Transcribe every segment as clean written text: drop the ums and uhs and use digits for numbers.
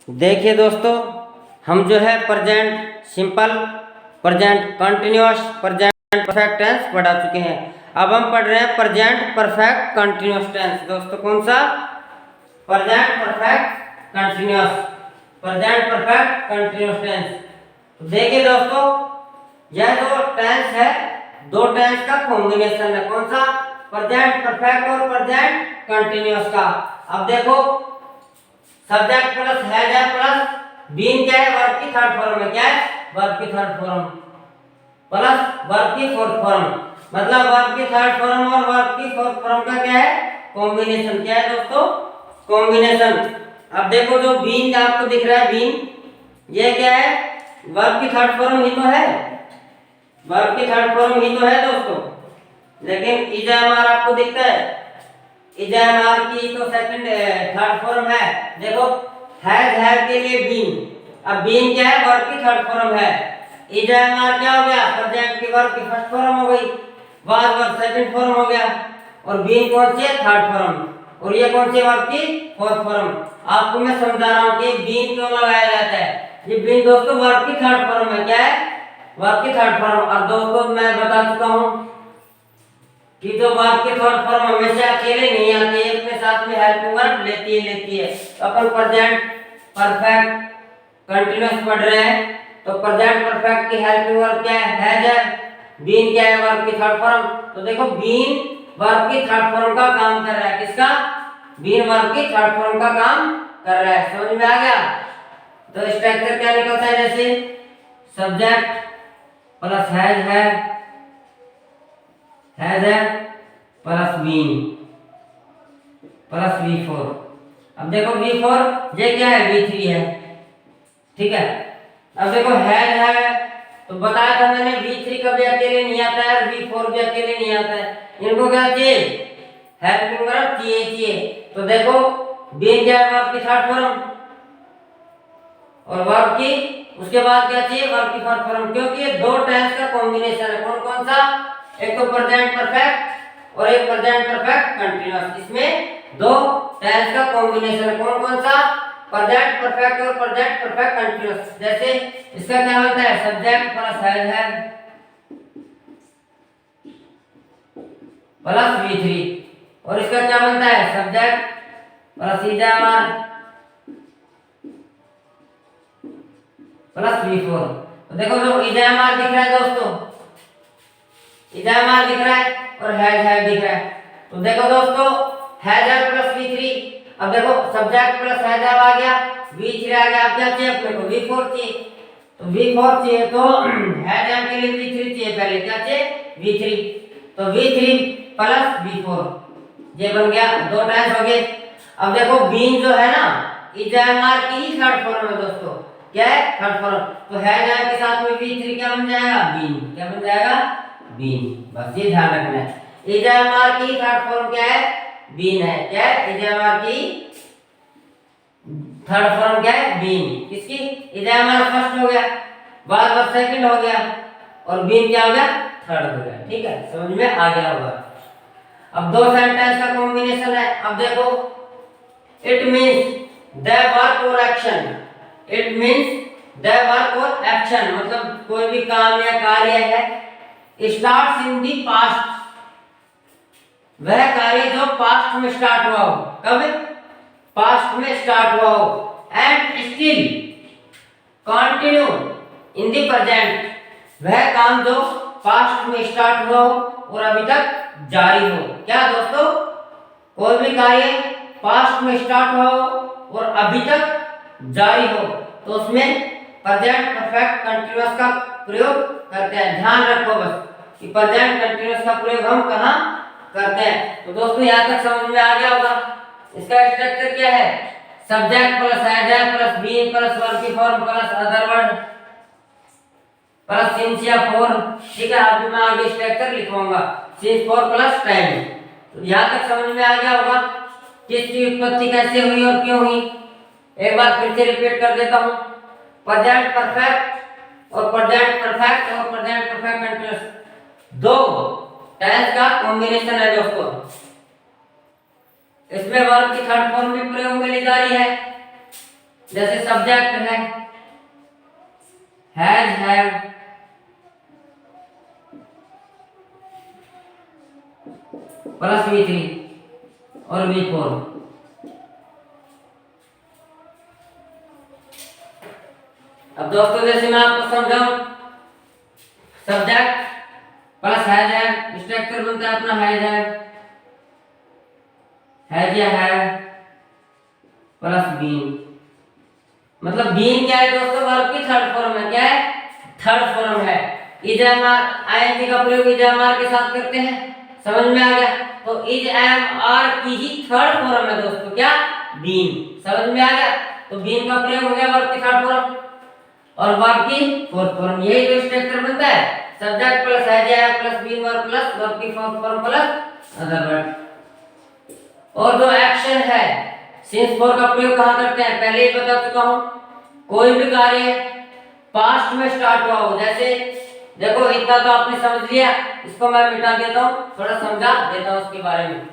देखिए दोस्तों, हम जो है present simple, present continuous, present perfect tense पढ़ा चुके हैं। अब हम पढ़ रहे हैं प्रेजेंट परफेक्ट कंटिन्यूअस टेंस। दोस्तों कौन सा? Present perfect continuous, present perfect continuous tense. तो देखिए दोस्तों, यह जो टेंस है, दो टेंस का कॉम्बिनेशन है। कौन सा? प्रेजेंट परफेक्ट और प्रेजेंट कंटिन्यूअस का। अब देखो, सब्जेक्ट प्लस हैज है प्लस बीन क्या है? वर्ब की थर्ड फॉर्म है। क्या है? वर्ब की थर्ड फॉर्म प्लस वर्ब की फोर्थ फॉर्म, मतलब वर्ब की थर्ड फॉर्म और वर्ब की फोर्थ फॉर्म का क्या है? कॉम्बिनेशन। क्या है दोस्तों? कॉम्बिनेशन। अब देखो, जो बीन आपको दिख रहा है, बीन, ये क्या है? वर्ब की थर्ड फॉर्म ही तो है, वर्ब की थर्ड फॉर्म ही तो है दोस्तों। लेकिन इजामार आपको दिखता है, इजामार की तो सेकंड थर्ड फॉर्म है। देखो, हैव के लिए बीन, अब बीन क्या है? वर्ब की थर्ड फॉर्म है। इजामार क्या हो गया? प्रेजेंट की वर्ब की फर्स्ट फॉर्म हो गई, वाज वर्ब सेकंड फॉर्म हो गया, और बीन कौन सी है? थर्ड फॉर्म, और ये कौन सी वर्ब की? Fourth form. आपको मैं समझा रहा हूं कि बीन क्यों लगाया जाता है। ये बीन दोस्तों वर्ब की थर्ड फॉर्म है। क्या है? वर्ब की थर्ड फॉर्म। और दोस्तों मैं बता चुका हूं कि जो वर्ब की थर्ड फॉर्म हमेशा अकेले नहीं आती है, अपने साथ में हेल्पिंग वर्ब लेती है। तो अपन प्रेजेंट परफेक्ट कंटीन्यूअस पढ़ रहे हैं, तो प्रेजेंट परफेक्ट की हेल्पिंग वर्ब क्या है? हैज है। बीन क्या है? वर्ब की थर्ड फॉर्म। तो देखो, बीन वर्ब की थर्ड फॉर्म का काम कर रहा है। किसका? बीन वर्ब की थर्ड फॉर्म का काम कर रहा है। समझ में आ गया? तो स्ट्रक्चर क्या निकलता है? जैसे सब्जेक्ट प्लस हैज है प्लस बीन प्लस V4। अब देखो V4 ये क्या है? V3 है। ठीक है। अब देखो है, तो बताया था मैंने V3 कभी अकेले नहीं आता है और V4 भी अकेले नहीं आता है। इनको क्या चाहिए? हेल्पिंग वर्ब चाहिए। तो देखो, बीन क्या है? वर्ब की थर्ड फॉर्म, और वर्ब की उसके बाद क्या चाहिए? वर्ब की फोर्थ फॉर्म, क्योंकि ये दो टेंस का कॉम्बिनेशन है। कौन कौन सा? एक तो प्रेजेंट परफेक्ट और एक प्रेजेंट परफेक्ट कंटीन्यूअस। इसमें दो टेंस का कॉम्बिनेशन है। कौन कौन सा? प्रेजेंट परफेक्ट और प्रेजेंट परफेक्ट कंटीन्यूअस। जैसे इसका क्या होता है? सब्जेक्ट प्लस है प्लस V3, और इसका क्या बनता है? Subject plus is am are plus V4। तो देखो, जो इजामार दिख रहा है दोस्तों, इजामार दिख रहा है और हैज दिख रहा है। तो देखो दोस्तों, हैज प्लस V3। अब देखो, सब्जेक्ट प्लस हैज आ गया, V3 आ गया। अब क्या चाहिए अपने को? V4 चाहिए। तो V4 चाहिए, तो हैज के लिए V3 चाहिए। पहले क्या चाहिए? V3। तो V3 प्लस V4, ये बन गया, दो टाइम्स हो गए। अब देखो, बीन जो है ना, इजामार की ही थर्ड फॉर्म है दोस्तों। क्या है? Third form. तो हैज के साथ में V3 क्या बन जाएगा? बीन। क्या बन जाएगा? बीन। बस ये ध्यान रखना है। इजामार की थर्ड फॉर्म क्या है? बीन है। क्या है? इजामार की थर्ड फॉर्म क्या है? बीन। किसकी? इजामार फर्स्ट हो गया, बाद वर्ब सेकंड हो गया, और बीन क्या हो गया? थर्ड हो गया। ठीक है, समझ में आ गया होगा। अब दो सेंटेंस का कॉम्बिनेशन है। अब देखो, इट मींस द वर्क और action. It means the work और एक्शन, मतलब कोई भी काम या कार्य है, स्टार्ट्स इन दी पास्ट, वह कार्य जो पास्ट में स्टार्ट हुआ हो। कब? पास्ट में स्टार्ट हुआ हो। And still continue in the present, वह काम जो पास्ट में स्टार्ट हुआ हो और अभी तक जारी हो। क्या दोस्तों? कोई भी कार्य पास्ट में स्टार्ट हुआ हो और अभी तक जारी हो, तो उसमें प्रेजेंट परफेक्ट कंटीन्यूअस का प्रयोग करते हैं। ध्यान रखो बस कि प्रेजेंट कंटीन्यूअस का प्रयोग हम कहां करते हैं। तो दोस्तों, यहां तक समझ में आ गया होगा। इसका स्ट्रक्चर क्या है? Subject plus has plus been plus verb की form plus other word plus since या फॉर। ठीक है, अभी मैं आगे स्ट्रक्चर लिखवाऊंगा, सिंस फॉर प्लस टाइम। तो यहां तक समझ में आ गया होगा किसकी उत्पत्ति कैसे हुई और क्यों हुई। एक बार फिर से रिपीट कर देता हूं। प्रेजेंट परफेक्ट और प्रेजेंट परफेक्ट और प्रेजेंट परफेक्ट कंटीन्यूअस, दो टेंस का कॉम्बिनेशन है दोस्तों। इसमें वर्ब की थर्ड फॉर्म भी प्रयोग में ली जा रही है, जैसे सब्जेक्ट है हैज, हैव, प्लस V3 और V4। अब दोस्तों जैसे मैं आपको समझाऊं, सब्जेक्ट प्लस हैज है, स्ट्रक्चर बनता है अपना हैज है, हैज या है प्लस बीन। मतलब बीन क्या है दोस्तों, वर्ब की थर्ड फॉर्म है। क्या है? थर्ड फॉर्म है। इज एम आर, आईएनजी का प्रयोग इज एम आर के साथ करते हैं। समझ में आ गया? तो इज एम आर की ही थर्ड फॉर्म है दोस्तों, क्या? बीन। समझ में आ गया? तो बीन का प्रयोग हो गया वर्ब की थर्ड फॉर्म और वर्ब की फोर्थ फॉर्म। यही तो स्ट्रक्चर बनता है, सब्जेक्ट प्लस हैज या plus been verb plus verb की fourth form plus other verb. और जो एक्शन है सिंस फॉर का प्रयोग कहां करते हैं, पहले ही बता चुका हूं। कोई भी कार्य पास्ट में स्टार्ट हुआ हो, जैसे देखो इतना तो आपने समझ लिया, इसको मैं मिटा देता हूं, थोड़ा समझा देता हूं उसके बारे में।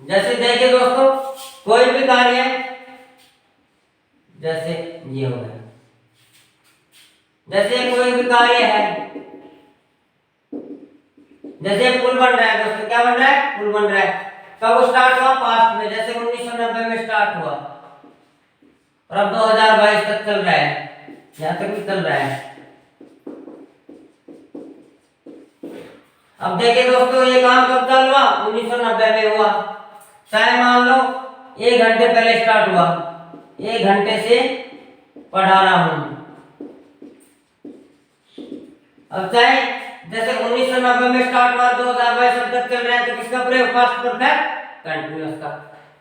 जैसे देखिए दोस्तों, कोई भी कार्य जैसे ये हो गया, जैसे कोई भी कार्य है, जैसे पुल बन रहा है दोस्तों, क्या बन रहा है? पुल बन रहा है। कब स्टार्ट हुआ? पास्ट में, जैसे 1990 में स्टार्ट हुआ और अब 2022 तक चल रहा है, यहां तक भी चल रहा है। अब देखिए दोस्तों, ये काम कब चालू हुआ? 1990 में हुआ। चाहे मान लो 1 घंटे पहले स्टार्ट हुआ, 1 घंटे से पढ़ा रहा हूं। अब चाहे जैसे 1990 में स्टार्ट हुआ, 2022 अब तक चल रहा है, तो किसका प्रयोग? पास्ट परफेक्ट कंटीन्यूअस का।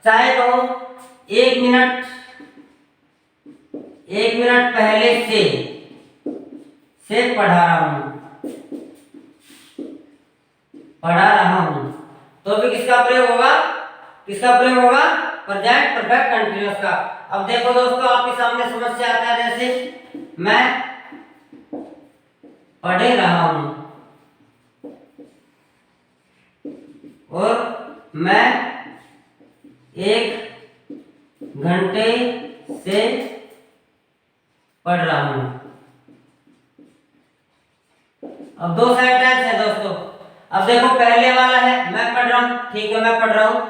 चाहे तो 1 मिनट पहले से पढ़ा रहा हूं, तो भी किसका प्रयोग होगा? किसका प्रयोग होगा? प्रेजेंट परफेक्ट कंटीन्यूअस का। अब देखो दोस्तों, आपके सामने समस्या आता है, जैसे मैं पढ़ रहा हूं और मैं 1 घंटे से पढ़ रहा हूं। अब 2 सेंटेंस है दोस्तों। अब देखो, पहले वाला है मैं पढ़ रहा हूं, ठीक है, मैं पढ़ रहा हूं,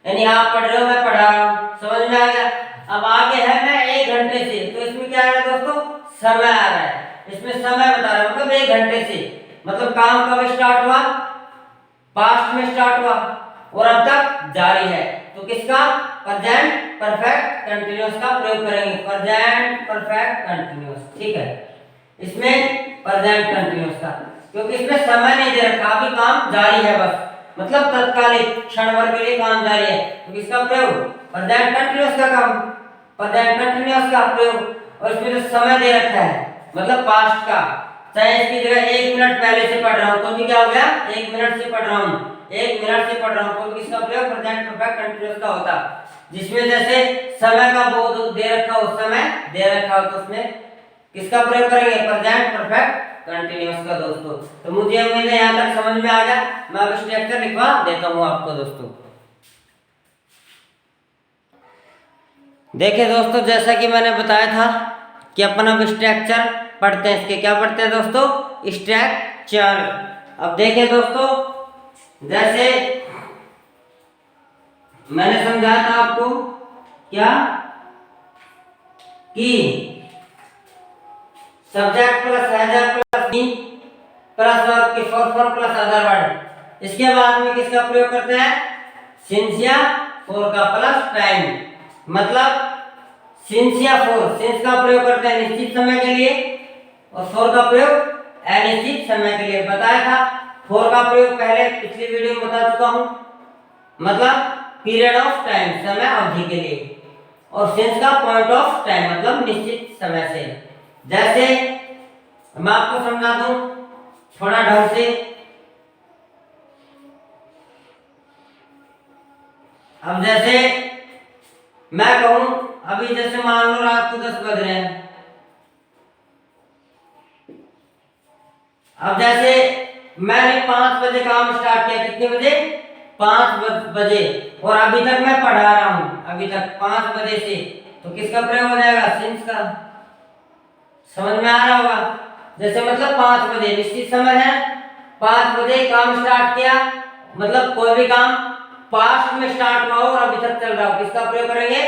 यानी आप पढ़ रहे हो, मैं पढ़ा रहा हूं। समझ में आ गया? अब आगे है मैं 1 घंटे से, तो इसमें क्या है दोस्तों? समय आ रहा है, इसमें समय बता रहा है, मतलब 1 घंटे से, मतलब काम कब स्टार्ट हुआ? पास्ट में स्टार्ट हुआ और अब तक जारी है। तो किसका? प्रेजेंट परफेक्ट कंटीन्यूअस का प्रयोग करेंगे, प्रेजेंट परफेक्ट कंटीन्यूअस। ठीक है, इसमें प्रेजेंट कंटीन्यूअस का, क्योंकि इसमें समय नहीं दे रखा, अभी काम जारी है बस, मतलब तत्कालिक क्षण भर के लिए काम जारी है। तो किसका प्रयोग? प्रेजेंट कंटीन्यूअस का काम, प्रेजेंट कंटीन्यूअस का प्रयोग। और इसमें जो समय दे रखा है मतलब पास्ट का, चाहे इसकी जगह 1 मिनट पहले से पढ़ रहा हूं तो भी क्या हो गया? 1 मिनट से पढ़ रहा हूं, 1 मिनट से पढ़ रहा हूं, तो भी किसका प्रयोग? प्रेजेंट परफेक्ट कंटीन्यूअस का होता। जिसमें जैसे समय का बहुत दे रखा हो, समय दे रखा हो, तो उसमें किसका प्रयोग करेंगे? प्रेजेंट परफेक्ट कंटीन्यूअस का दोस्तों। तो मुझे उम्मीद है यहां तक समझ में आ गया। मैं अब स्ट्रक्चर लिखवा देता हूं आपको दोस्तों। देखिए दोस्तों, जैसा कि मैंने बताया था कि अपन अब स्ट्रक्चर पढ़ते हैं, इसके क्या पढ़ते हैं दोस्तों? स्ट्रक्चर। अब देखिए दोस्तों, जैसे मैंने समझाया था आपको क्या कि subject plus has plus been plus verb की fourth form plus other word. इसके बाद में किसका प्रयोग करते हैं? सिंस या फॉर का प्लस टाइम, मतलब सिंस या फॉर, सिंस का प्रयोग करते हैं निश्चित समय के लिए और फॉर का प्रयोग अनिश्चित समय के लिए। बताया था फॉर का प्रयोग पहले पिछली वीडियो में बता चुका हूं, मतलब पीरियड ऑफ टाइम, समय अवधि के लिए, और सिंस का पॉइंट ऑफ टाइम, मतलब निश्चित समय से। जैसे मैं आपको समझा दूं थोड़ा ढंग से। अब जैसे मैं कहूं, अभी जैसे मान लो रात को 10 बज रहे हैं। अब जैसे मैंने 5 बजे काम स्टार्ट किया, कितने बजे? 5 बजे और अभी तक मैं पढ़ा रहा हूँ, अभी तक 5 बजे से, तो किसका प्रयोग हो जाएगा? सिंस का। समझ में आ रहा होगा? जैसे मतलब 5 बजे निश्चित समय है, 5 बजे काम स्टार्ट किया, मतलब कोई भी काम पास्ट में स्टार्ट हुआ हो और अभी तक चल रहा हो, किसका प्रयोग करेंगे?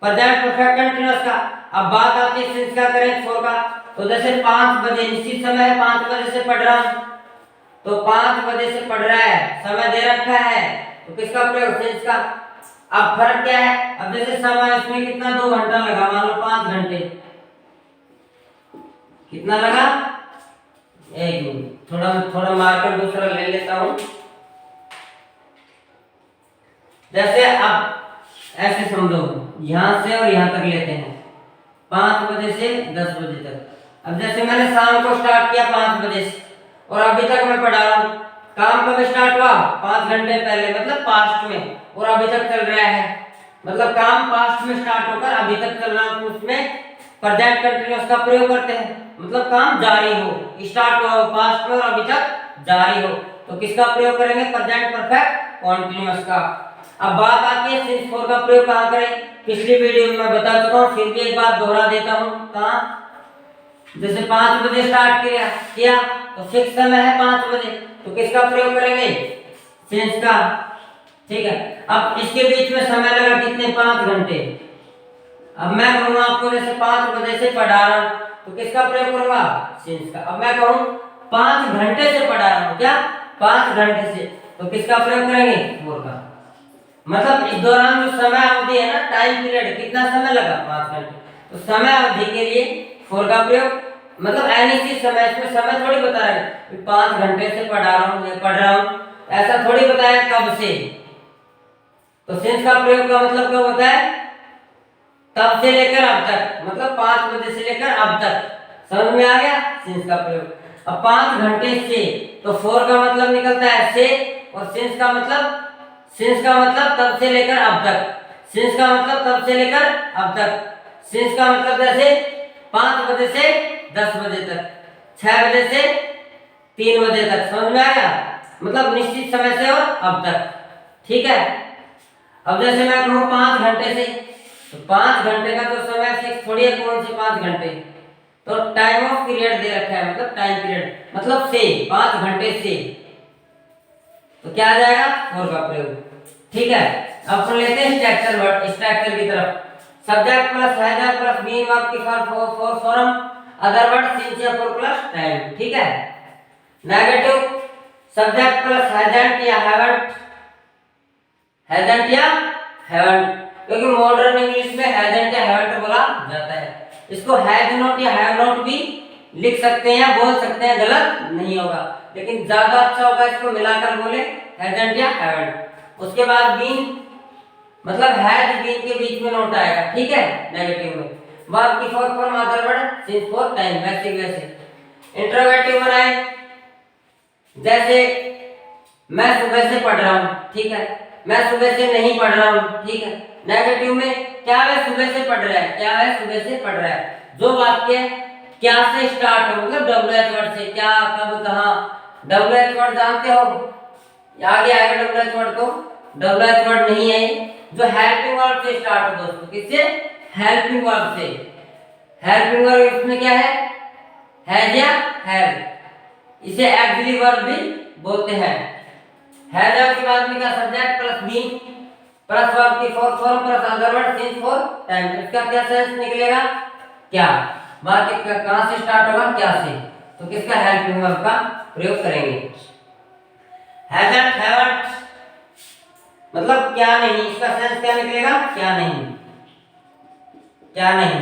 प्रेजेंट परफेक्ट कंटीन्यूअस का। अब बात आती है सिंस का, करें फोर का। तो जैसे 5 बजे निश्चित समय है, 5 बजे से पढ़ रहा हूं, तो 5 बजे से पढ़ रहा है, समय दे रखा है, तो किसका प्रयोग? सिंस का। अब फर्क क्या है? अब जैसे समय इसमें कितना 2 घंटा लगा, मान लो 5 घंटे, कितना लगा? 1 मिनट। थोड़ा थोड़ा मार्कर दूसरा ले लेता हूं। जैसे अब ऐसे समझो, यहां से और यहां तक लेते हैं, 5 बजे से 10 बजे तक। अब जैसे मैंने शाम को स्टार्ट किया 5 बजे से और अभी तक मैं पढ़ा रहा हूं, काम कब स्टार्ट हुआ? 5 घंटे पहले, मतलब पास्ट में, और अभी तक चल रहा है, मतलब काम पास्ट में स्टार्ट होकर अभी तक चल रहा है, तो उसमें प्रेजेंट कंटीन्यूअस का प्रयोग करते हैं, मतलब काम जारी हो, स्टार्ट हुआ हो पास्ट में और अभी तक जारी हो, तो किसका प्रयोग करेंगे? प्रेजेंट परफेक्ट कंटीन्यूअस का। अब बात आती है सिंस फोर का प्रयोग कहां करें? पिछली वीडियो में मैं बता चुका हूं, फिर भी एक बार दोहरा देता हूं। कहां? जैसे 5 बजे स्टार्ट किया तो फिक्स समय है 5 बजे, तो किसका प्रयोग करेंगे? सिंस का। ठीक है। अब इसके बीच में समय लगा कितने? 5 घंटे। अब मैं कहूंगा आपको जैसे 5 बजे से पढ़ा रहा हूं, तो किसका प्रयोग करूंगा? सिंस का। अब मैं कहूं 5 घंटे से पढ़ा रहा हूं, क्या? 5 घंटे से, तो किसका प्रयोग करेंगे? फोर का। मतलब इस दौरान जो समय अवधि है ना, टाइम पीरियड, कितना समय लगा? 5 घंटे, तो समय अवधि के लिए फोर का प्रयोग, मतलब अनिश्चित समय, इसमें समय थोड़ी बता रहे हैं 5 घंटे से पढ़ा रहा हूं, मैं पढ़ रहा हूं, ऐसा थोड़ी बताया कब से। तो सिंस का प्रयोग का मतलब क्या होता है? तब से लेकर अब तक, मतलब 5 बजे से लेकर अब तक। समझ में आ गया सिंस का प्रयोग? अब 5 घंटे से, तो फोर का मतलब निकलता है से, और सिंस का मतलब तब से लेकर अब तक, सिंस का मतलब तब से लेकर अब तक, सिंस का मतलब जैसे 5 बजे से 10 बजे तक, 6 बजे से 3 बजे तक। समझ में आया? मतलब निश्चित समय से और अब तक। ठीक है। अब जैसे मैं कहूं 5 घंटे से, तो 5 घंटे का जो समय फिक्स थोड़ी है, कौन से 5 घंटे, तो टाइम ऑफ पीरियड दे रखा है, मतलब टाइम पीरियड, मतलब से 5 घंटे से, तो क्या आ जाएगा? फोर का प्रयोग। ठीक है। अब सुन लेते हैं स्ट्रक्चर वर्ड, स्ट्रक्चर की तरफ। Subject plus has or plus been verb की four form, other word since या फॉर प्लस टाइम। ठीक है। नेगेटिव, सब्जेक्ट प्लस हैजंट या हैवंट, हैजंट या हैवंट, क्योंकि मॉडर्न इंग्लिश में हैजंट या हैवंट बोला जाता है। इसको हैज नॉट या हैव नॉट भी लिख सकते हैं या बोल सकते हैं, गलत नहीं होगा, लेकिन ज्यादा अच्छा होगा इसको मिलाकर बोले हैजंट या हैवंट। उसके बाद बीन, मतलब हैज बीन के बीच में नोट आएगा। ठीक है। नेगेटिव में वर्ब की four form, other word since for time, वैसे इंटरोगेटिव बनाए, जैसे मैं सुबह से पढ़ रहा हूं, ठीक है, मैं सुबह से नहीं पढ़ रहा हूं। ठीक है। नेगेटिव में क्या है? सुबह से पढ़ रहा है, क्या है? सुबह से पढ़ रहा है। जो वाक्य क्या से स्टार्ट हो, मतलब डब्ल्यूएच वर्ड से, क्या, कब, कहां, डब्ल्यूएच वर्ड जानते हो? आगे आएगा डब्ल्यूएच वर्ड, तो डब्ल्यूएच वर्ड नहीं है, जो हेल्पिंग वर्ब से स्टार्ट हो दोस्तों। किससे? हेल्पिंग वर्ब से। हेल्पिंग वर्ब इसमें क्या है? हैज या हैव, इसे एक्सिलरी वर्ब भी बोलते हैं। हैज के बाद में क्या? Subject plus been plus verb की four form plus other word since for time. इसका क्या सेंस निकलेगा? क्या। वाक्य कहां से स्टार्ट होगा? क्या से, तो किसका? हेल्पिंग वर्ब का प्रयोग करेंगे। हैजंट हैवंट मतलब क्या नहीं, इसका सेंस क्या निकलेगा? क्या नहीं, क्या नहीं।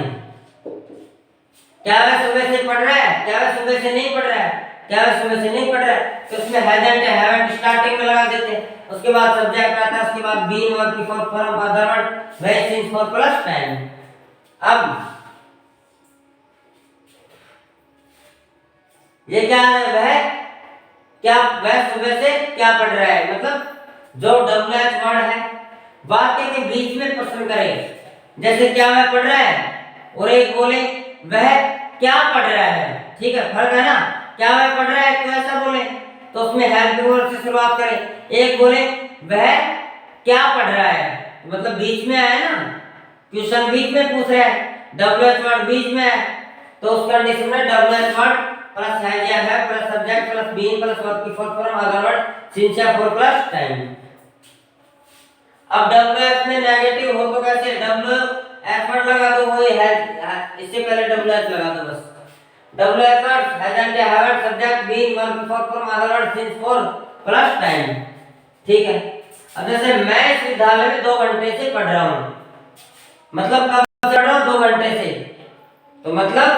क्या वह सुबह से पढ़ रहा है? क्या वह सुबह से नहीं पढ़ रहा है? क्या वह सुबह से नहीं पढ़ रहा है, तो इसमें हैजंट या हैवंट स्टार्टिंग में लगा देते हैं। उसके बाद सब्जेक्ट आता है, उसके बाद बीन वर्ब की फोर फॉर्म, अदर वर्ड वह सिंस फॉर प्लस टाइम। अब ये क्या है? वह सुबह से क्या पढ़ रहा है, मतलब जो डब्ल्यूएच वर्ड है वाक्य के बीच में प्रश्न करें। जैसे क्या वह पढ़ रहा है, और एक बोले वह क्या पढ़ रहा है। ठीक है, फर्क है ना? क्या वह पढ़ रहा है, तो ऐसा बोले, तो उसमें हैव की वर्ड से शुरुआत करें। एक बोले वह क्या पढ़ रहा है, मतलब बीच में आया ना, क्वेश्चन बीच में पूछ रहा है, WH वर्ड बीच में है, तो उस कंडीशन में WH वर्ड प्लस हैज या है plus subject plus being plus verb की fourth form other word since या फॉर प्लस टाइम। अब WH में नेगेटिव हो तो कैसे, WH वर्ड लगा दो, वही है, इससे पहले WH लगा दो बस। WH वर्ड हैजंट या हैवंट सब्जेक्ट बीइंग वर्ब की fourth form other word since for plus time. ठीक है। अब जैसे मैं इस विद्यालय में 2 घंटे से पढ़ रहा हूँ, मतलब कब से पढ़ रहा हूँ, 2 घंटे से, तो मतलब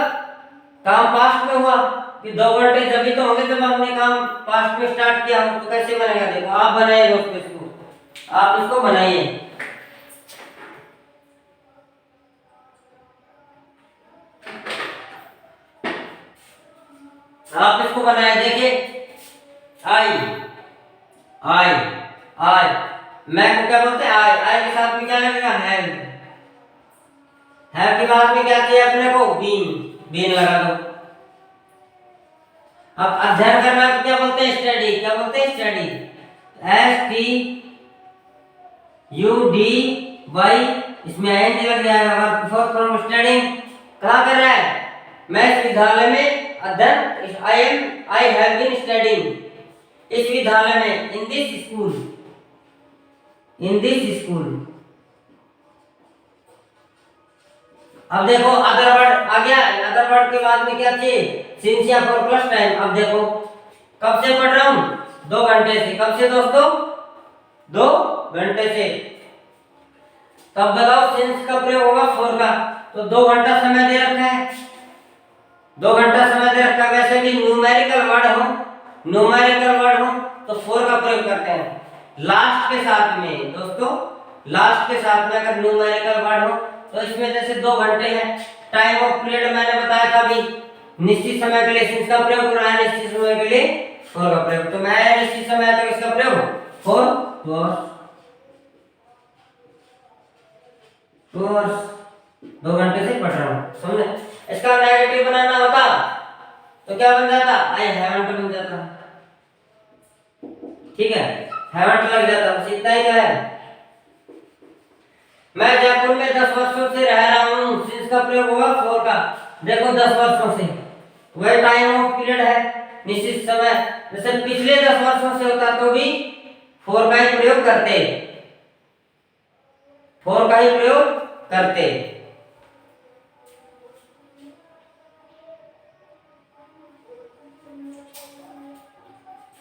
काम पास्ट में हुआ कि 2 घंटे जब भी तो होंगे जब हमने काम पास्ट में स्टार्ट किया हो, तो कैसे बनेगा, देखो आप बनाइए दोस्तों इसको, आप इसको बनाइए। आप इसको बनाए, देखिए आई आई आई, मैं को क्या बोलते हैं, आई के साथ में क्या लगेगा, हैव के बाद में क्या चाहिए अपने को, बीन लगा दो। अब अध्ययन करना को क्या बोलते हैं, स्टडी, क्या बोलते हैं, स्टडी, STUDY, इसमें ING लग जाएगा, वर्ब फोर्थ फॉर्म स्टडीइंग, कहाँ कर रहा है, मैं इस विद्यालय में अध्ययन, आई हैव बीन स्टडीइंग, इस विद्यालय में, in this school, in this school. अब देखो अदर वर्ड आ गया, अदर वर्ड के बाद में क्या चाहिए, सिंस या फॉर प्लस टाइम। अब देखो कब से पढ़ रहा हूं, 2 घंटे से, कब से दोस्तों, 2 घंटे से। तब बताओ सिंस का प्रयोग होगा फॉर का, तो 2 घंटा समय दे रखा है, 2 घंटा समय दे रखा है, वैसे भी न्यूमेरिकल वर्ड हो, न्यूमेरिकल वर्ड हो तो फॉर का प्रयोग करते हैं लास्ट के साथ में दोस्तों, लास्ट के साथ में अगर न्यूमेरिकल वर्ड हो तो इसमें जैसे 2 घंटे है, टाइम ऑफ पीरियड मैंने बताया था अभी, निश्चित समय के लिए सिंस का प्रयोग हो रहा है, निश्चित समय के लिए फॉर का प्रयोग, तो मैं निश्चित समय तक इसका प्रयोग फॉर, तो 2 घंटे से पढ़ रहा हूँ, समझे। इसका नेगेटिव बनाना होता तो क्या बन जाता, आई हैवंट बन जाता, ठीक है, हैवंट लग जाता, बस इतना ही है। मैं जयपुर में 10 वर्षों से रह रहा हूँ, सिंस का प्रयोग होगा फॉर का, देखो 10 वर्षों से, वह टाइम ऑफ पीरियड है, निश्चित समय, जैसे पिछले 10 वर्षों से होता तो भी फॉर का ही प्रयोग करते, फॉर का ही प्रयोग करते।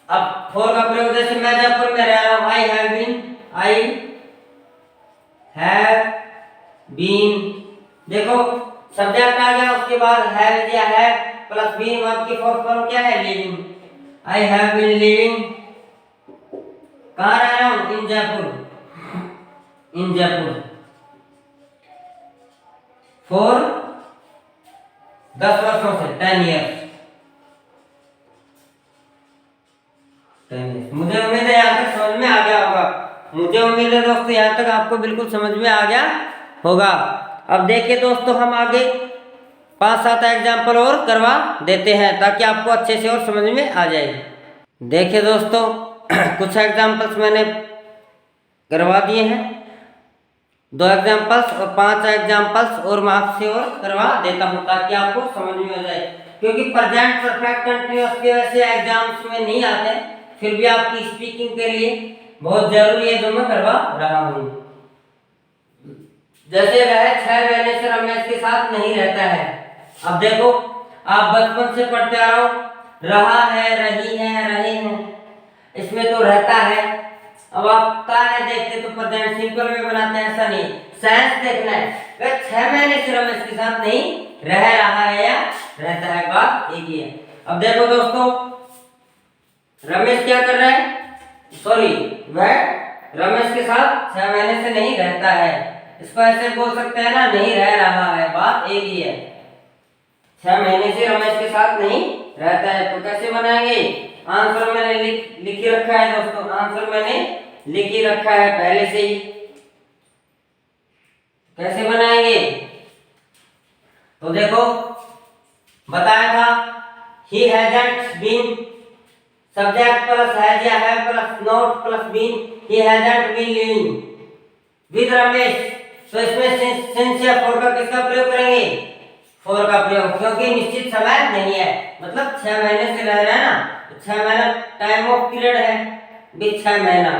अब फॉर का प्रयोग जैसे मैं जयपुर में रह रहा हूं, आई हैव बीन, देखो सब्जेक्ट आ गया, उसके बाद हैव या है प्लस बीन, वर्ब की फोर्थ फॉर्म क्या है, living, I have been living, कहाँ रह रहा हूं, in Jaipur, in Jaipur, for 10 वर्षों से, 10 ईयर्स, मुझे उम्मीद है यहाँ तक समझ में आ गया होगा, मुझे उम्मीद है दोस्तों यहाँ तक आपको बिल्कुल समझ में आ गया होगा। अब देखिए दोस्तों हम आगे 5-7 एग्जाम्पल और करवा देते हैं ताकि आपको अच्छे से और समझ में आ जाए। देखिए दोस्तों कुछ एग्जाम्पल्स मैंने करवा दिए हैं, 2 एग्जाम्पल्स और 5 एग्जाम्पल्स और मैं आपसे और करवा देता हूँ ताकि आपको समझ में आ जाए, क्योंकि प्रेजेंट परफेक्ट कंटीन्यूअस के वैसे एग्जाम्स में नहीं आते, फिर भी आपकी स्पीकिंग के लिए बहुत जरूरी है जो मैं करवा रहा हूँ। जैसे वह 6 महीने से रमेश के साथ नहीं रहता है, अब देखो आप बचपन से पढ़ते आ रहे हो, रहा है, रही है, रहे हैं, इसमें तो रहता है, अब आप का है देखते तो प्रेजेंट सिंपल में बनाते हैं, ऐसा नहीं, सेंस देखना है, वह 6 महीने से रमेश के साथ नहीं रह रहा है या रहता है, बात एक ही है। अब देखो दोस्तों रमेश क्या कर रहा है, सॉरी वह रमेश के साथ 6 महीने से नहीं रहता है, इसको ऐसे बोल सकते हैं ना, नहीं रह रहा है, बात एक ही है, 6 महीने से रमेश के साथ नहीं रहता है, तो कैसे बनाएंगे, आंसर मैंने लिख ही रखा है दोस्तों, आंसर मैंने लिख ही रखा है पहले से ही, कैसे बनाएंगे, तो देखो बताया था, he hasn't been subject plus has या have plus not plus been, he hasn't been living with Ramesh. तो इसमें सिंस या फॉर का किसका प्रयोग करेंगे? फॉर का प्रयोग, क्योंकि निश्चित समय नहीं है, मतलब 6 महीने से रह रहा है ना, तो 6 महीना टाइम ऑफ पीरियड है, विद 6 महीना,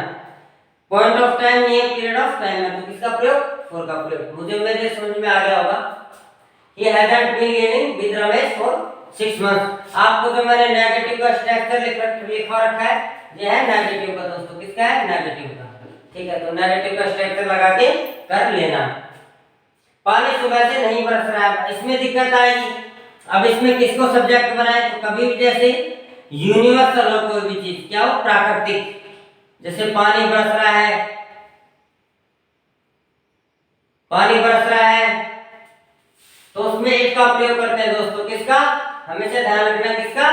पॉइंट ऑफ टाइम नहीं है, पीरियड ऑफ टाइम है, तो किसका प्रयोग? फॉर का प्रयोग। मुझे मेरे समझ में आ गया होगा। He hasn't been living with Ramesh for 6 months। आपको जो मैंने नेगेटिव का स्ट्रक्चर लिखा रखा है, ये है नेगेटिव का दोस्तों, किसका है? नेगेटिव का। ठीक है, तो नेगेटिव का स्ट्रक्चर लगा के कर लेना। पानी सुबह से नहीं बरस रहा है, इसमें दिक्कत आएगी। अब इसमें किसको सब्जेक्ट बनाए? तो कभी भी जैसे यूनिवर्सल हो कोई भी चीज, क्या हो? प्राकृतिक, जैसे पानी बरस रहा है, पानी बरस रहा है, तो उसमें इट का प्रयोग करते हैं दोस्तों। किसका? हमेशा ध्यान रखना, किसका?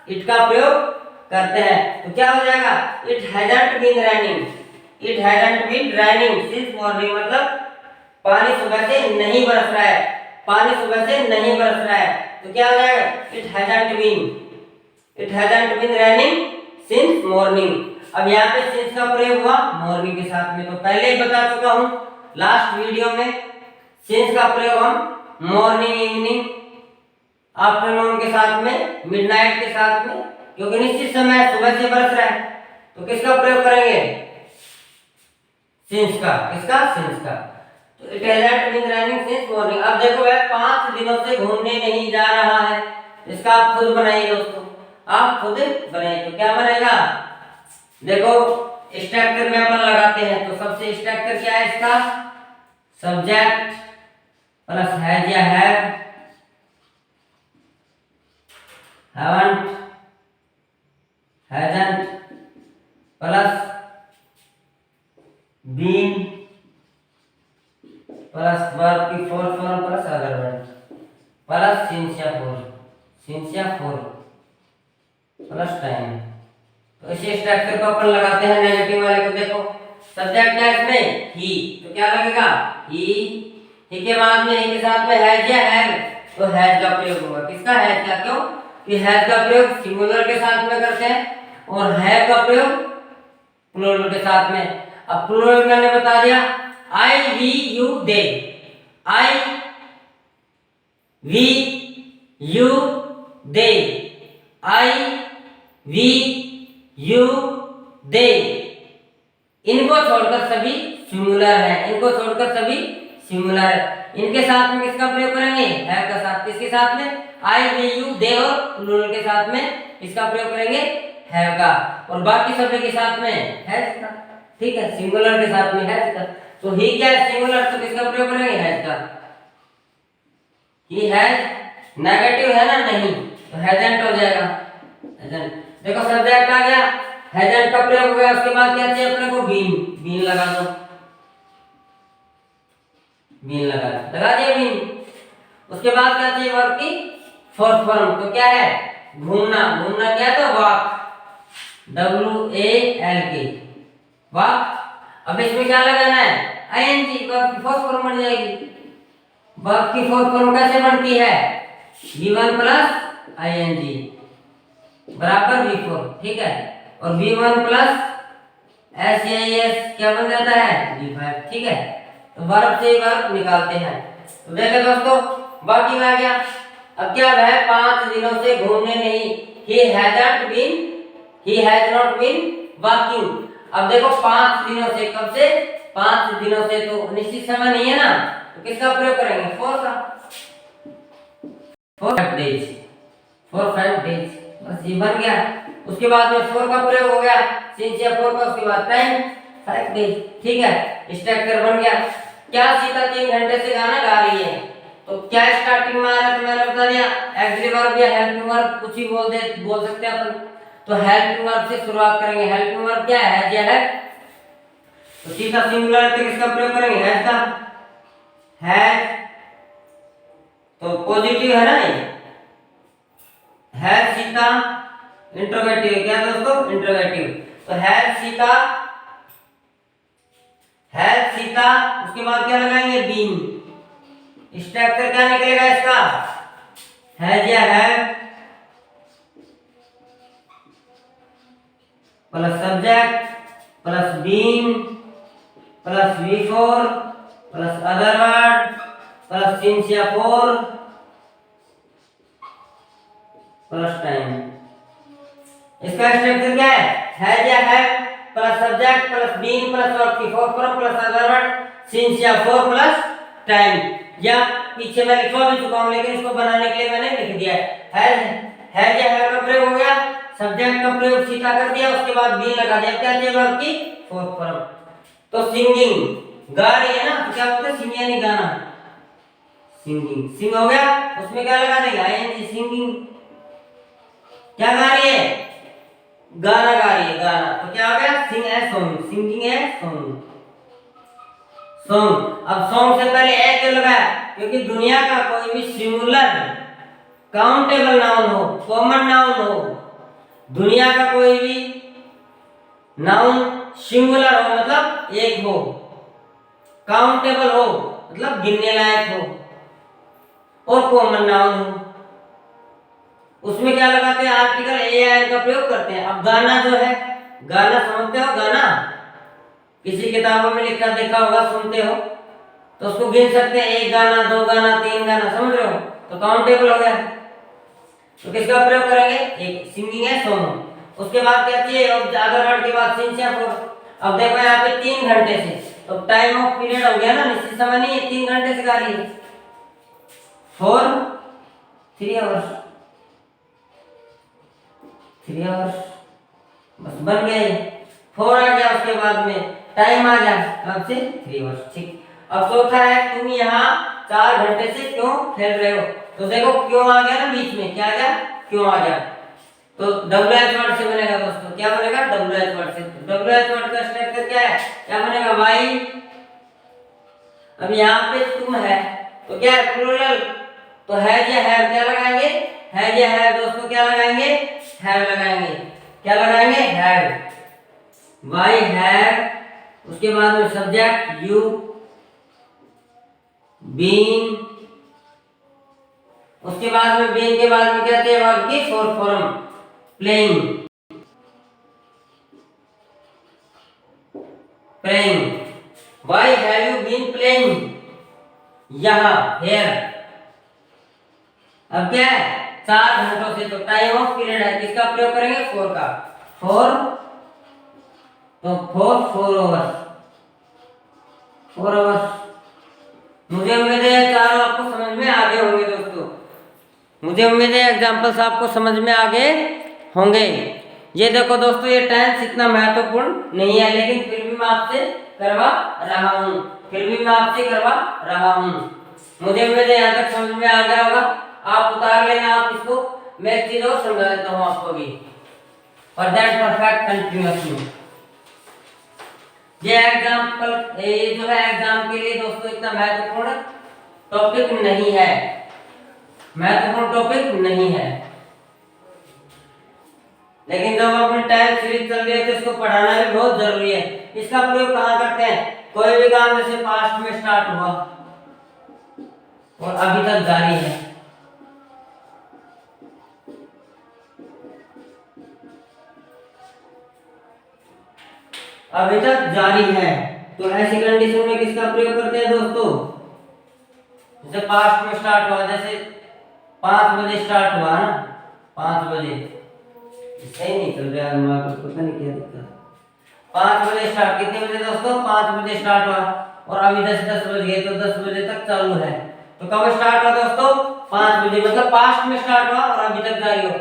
इट का प्रयोग करते हैं। तो क्या हो जाएगा? It hasn't been raining, it hasn't been raining since morning, मतलब पानी सुबह से नहीं बरस रहा है, पानी सुबह से नहीं बरस रहा है, तो क्या हो जाएगा? It hasn't been, it hasn't been raining since morning. अब यहाँ पे सिंस का प्रयोग हुआ मॉर्निंग के साथ में, तो पहले ही बता चुका हूं लास्ट वीडियो में, सिंस का प्रयोग हम मॉर्निंग, इवनिंग, आफ्टरनून के साथ में, मिडनाइट के साथ में, क्योंकि निश्चित समय सुबह से बरस रहा है, तो किसका प्रयोग करेंगे? सिंस का। किसका? सिंस का। तो it hasn't been raining since morning. अब देखो वह 5 दिनों से घूमने नहीं जा रहा है, इसका आप खुद बनाइए दोस्तों, आप खुद बनाइए। तो क्या बनेगा? देखो स्ट्रक्चर में अपन लगाते हैं, तो सबसे स्ट्रक्चर क्या है इसका? सब्जेक्ट प्लस हैज या have, haven't, hasn't plus been plus verb की fourth form plus other verb plus since या फॉर, सिंस या फॉर प्लस टाइम। तो इसी स्ट्रक्चर को अपन लगाते हैं नेगेटिव वाले को। देखो सब्जेक्ट क्या है इसमें? ही, तो क्या लगेगा? ही के बाद में, ही के साथ में हैज या हैव, तो हैज का प्रयोग होगा। किसका? हैज का। क्यों? कि हैज का प्रयोग सिंगुलर के साथ में करते हैं और हैव का प्रयोग प्लूरल के साथ में। अब प्लूरल मैंने बता दिया, I we you they, I we you they, I we you they, इनको छोड़कर सभी सिंगुलर है, इनको छोड़कर सभी सिंगुलर है। इनके साथ में किसका प्रयोग करेंगे? हैव का साथ। किसके साथ में? आई वी यू दे और प्लूरल के साथ में इसका प्रयोग करेंगे हैव का, और बाकी सभी के साथ में हैज का। ठीक है, सिंगुलर के साथ में हैज का। तो ही क्या है? सिंगुलर, तो किसका प्रयोग करेंगे? हैज का। ही हैज नेगेटिव है ना? नहीं, तो हैजंट हो जाएगा, हैजंट। देखो सब्जेक्ट आ गया, हैजंट का प्रयोग हो गया, उसके बाद क्या चाहिए अपने को? बीन, बीन लगा दो, बीन लगा दिया बीन। उसके बाद क्या चाहिए? वर्ब की फोर्थ फॉर्म, तो क्या है? घूमना, घूमना क्या है? तो वॉक, WALK, वॉक। अब इसमें क्या लगाना है? ING, वर्ब की फोर्थ फॉर्म बन जाएगी। वर्ब की फोर्थ फॉर्म कैसे बनती है? V1 प्लस ING बराबर V4, ठीक है, और V1 प्लस SAES क्या बन जाता है? V5, ठीक है। तो वर्ब से वर्ब निकालते हैं। तो देखो दोस्तों, बाकी में आ गया। अब क्या है? 5 दिनों से घूमने नहीं, he hasn't been, he has not been walking। अब देखो 5 दिनों से, कब से? 5 दिनों से, तो निश्चित समय नहीं है ना, तो किसका प्रयोग करेंगे? फॉर का, फॉर 5 डेज, फॉर 5 डेज, बस ये बन गया। उसके बाद में फॉर का प्रयोग हो गया, सिंस या फॉर का, उसके बाद टाइम 5 डेज, ठीक है, स्ट्रक्चर बन गया। क्या सीता 3 घंटे से गाना गा रही है, तो क्या स्टार्टिंग में आ रहा है? तो मैंने बता दिया एक्सिलरी वर्ब या हेल्पिंग वर्ब, कुछ ही बोल सकते हैं अपन। तो हेल्पिंग वर्ब से शुरुआत करेंगे। हेल्पिंग वर्ब क्या है? हैज या है, तो सीधा सिंगुलर तो किसका प्रयोग करेंगे? हैज का। हैज तो पॉजिटिव है ना, ये हैज सीता, इंट्रोगेटिव क्या दोस्तों? इंट्रोगेटिव। तो हैज सीता, हैज सीता, उसके बाद क्या लगाएंगे? बीन। स्ट्रक्चर क्या निकलेगा इसका? हैज या have, plus subject plus been plus V4 plus other word plus since या फोर प्लस टाइम। इसका स्ट्रक्चर क्या है या है plus subject plus been plus verb की four form plus other word since या फोर प्लस टाइम। या पीछे मैं लिखवा भी चुका हूं लेकिन इसको बनाने के लिए मैंने लिख दिया है या है का प्रयोग हो गया, सब्जेक्ट का प्रयोग सीधा कर दिया, उसके बाद बीन लगा दिया, क्या चाहिए वर्ब की फोर फॉर्म। तो सिंगिंग गा रही है ना, तो क्या बोलते हैं सिंग यानी गाना, सिंगिंग सिंग हो गया, उसमें क्या लगा देगा आईएनजी सिंगिंग। क्या गा रही है, गाना गा रही है गाना, तो क्या हो गया सिंग है सॉन्ग, सिंगिंग है सॉन्ग सॉन्ग। अब सॉन्ग से पहले ए क्यों लगाया, क्योंकि दुनिया का कोई भी सिंगुलर काउंटेबल नाउन हो, कॉमन नाउन हो, दुनिया का कोई भी नाउन सिंगुलर हो मतलब एक हो, काउंटेबल हो मतलब गिनने लायक हो, और कॉमन नाउन हो, उसमें क्या लगाते हैं आर्टिकल ए या एन का प्रयोग करते हैं। अब गाना जो है, गाना समझते हो, गाना किसी किताबों में लिखा देखा होगा, सुनते हो तो उसको गिन सकते हैं, एक गाना दो गाना तीन गाना, समझ रहे हो, तो काउंटेबल हो गया। तो किसका प्रयोग करेंगे, एक सिंगिंग है सॉन्ग। उसके बाद क्या चाहिए, अदर वर्ड के बाद सिंस या फोर। अब देखो यहाँ पे 3 घंटे से, तो टाइम ऑफ पीरियड हो गया ना, निश्चित समय नहीं है, 3 घंटे से गा रही है, 4 3 आवर्स 3 आवर्स बस बन गए, 4 आ गया, उसके बाद में टाइम आ गया, अब से 3 आवर्स। ठीक, अब चौथा है तुम यहाँ 4 घंटे से क्यों खेल रहे हो, तो देखो क्यों आ गया ना बीच में, क्या आ गया क्यों आ गया, तो डब्ल्यू एच वर्ड से बनेगा दोस्तों, क्या बनेगा डब्ल्यू एच वर्ड से। डब्ल्यू एच वर्ड का स्ट्रक्चर क्या है, क्या बनेगा वाई। अब यहाँ पे तुम है तो क्या है प्लूरल, तो हैज या हैव क्या लगाएंगे, हैज या हैव दोस्तों क्या लगाएंगे हैव लगाएंगे, क्या लगाएंगे हैव, वाई हैव, उसके बाद में सब्जेक्ट यू, बीन, उसके बाद में बीन के बाद में क्या चाहिए वर्ब की four form, playing playing, why have you been playing, यहाँ हेयर। अब क्या है 4 घंटों से, तो टाइम ऑफ पीरियड है, किसका प्रयोग करेंगे फोर का, फोर, तो फोर आवर्स 4 आवर्स। मुझे उम्मीद है चारों आपको समझ में आ गए होंगे दोस्तों, मुझे उम्मीद है एग्जांपल्स आपको समझ में आ गए होंगे। ये देखो दोस्तों, ये टेंस इतना महत्वपूर्ण नहीं है, लेकिन फिर भी मैं आपसे करवा रहा हूँ, फिर भी मैं आपसे करवा रहा हूँ। मुझे उम्मीद है यहाँ तक समझ में आ गया होगा, आप उतार लेना आप इसको, मैं एक चीज और समझा देता हूँ आपको भी, प्रेजेंट परफेक्ट कंटिन्यूअस में। ये एग्जाम्पल, ये जो है एग्जाम के लिए दोस्तों इतना महत्वपूर्ण टॉपिक नहीं है, महत्वपूर्ण टॉपिक नहीं है, लेकिन जब अपनी टाइम सीरीज चल रही है तो इसको पढ़ाना भी बहुत जरूरी है। इसका प्रयोग कहाँ करते हैं, कोई भी काम जैसे पास्ट में स्टार्ट हुआ और अभी तक जारी है, अभी तक जारी है, तो ऐसी कंडीशन में किसका प्रयोग करते हैं दोस्तों, जैसे पास्ट में स्टार्ट हुआ, जैसे 5 बजे स्टार्ट हुआ ना, 5 बजे, सही नहीं चल रहा है दिमाग, पता नहीं क्या दिक्कत, 5 बजे स्टार्ट, कितने बजे दोस्तों 5 बजे स्टार्ट हुआ, और अभी 10 बज गए, तो 10 बजे तक चालू है, तो कब स्टार्ट हुआ दोस्तों 5 बजे, मतलब पास्ट में स्टार्ट हुआ और अभी तक जारी हो,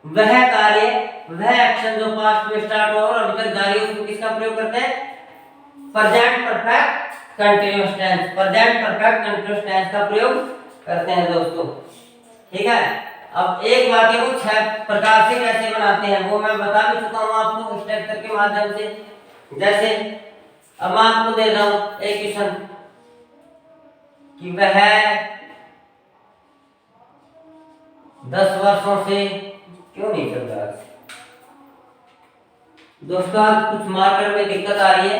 वह कार्य वह एक्शन जो पास्ट में स्टार्ट हुआ और अभी तक जारी हो, उसमें किसका प्रयोग करते हैं, present perfect continuous tense, present perfect continuous tense का प्रयोग करते हैं दोस्तों। ठीक है, अब एक वाक्य को 6 प्रकार से कैसे बनाते हैं वो मैं बता भी चुका हूं आपको स्ट्रक्चर के माध्यम से। जैसे अब मैं आपको दे रहा हूं एक क्वेश्चन कि वह 10 वर्षों से, क्यों नहीं चल रहा दोस्तों, आज कुछ मार्कर में दिक्कत आ रही है,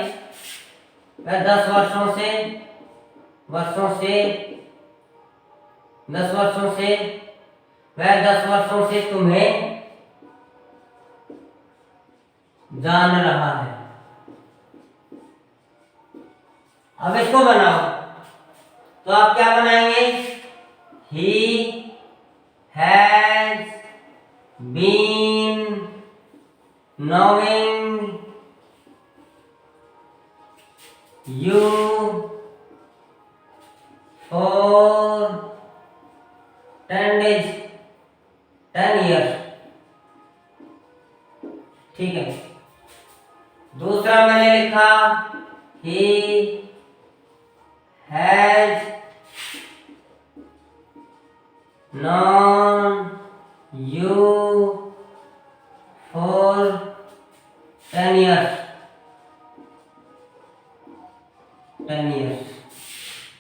वह 10 वर्षों से 10 वर्षों से वह 10 वर्षों से तुम्हें जान रहा है। अब इसको बनाओ तो आप क्या बनाएंगे? He has been knowing you for 10 days, 10 years। ठीक है। दूसरा मैंने लिखा he has known you for 10 years, 10 years।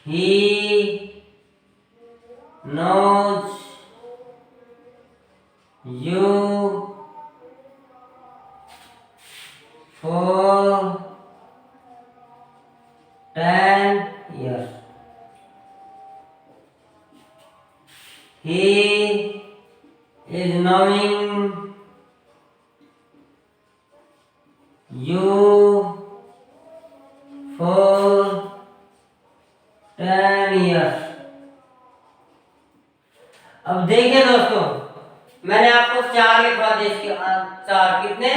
He knows you for 10 years। He is knowing you for 10 years। अब देखिए दोस्तों, मैंने आपको 4 लिखवा दिए, इसके 4 कितने?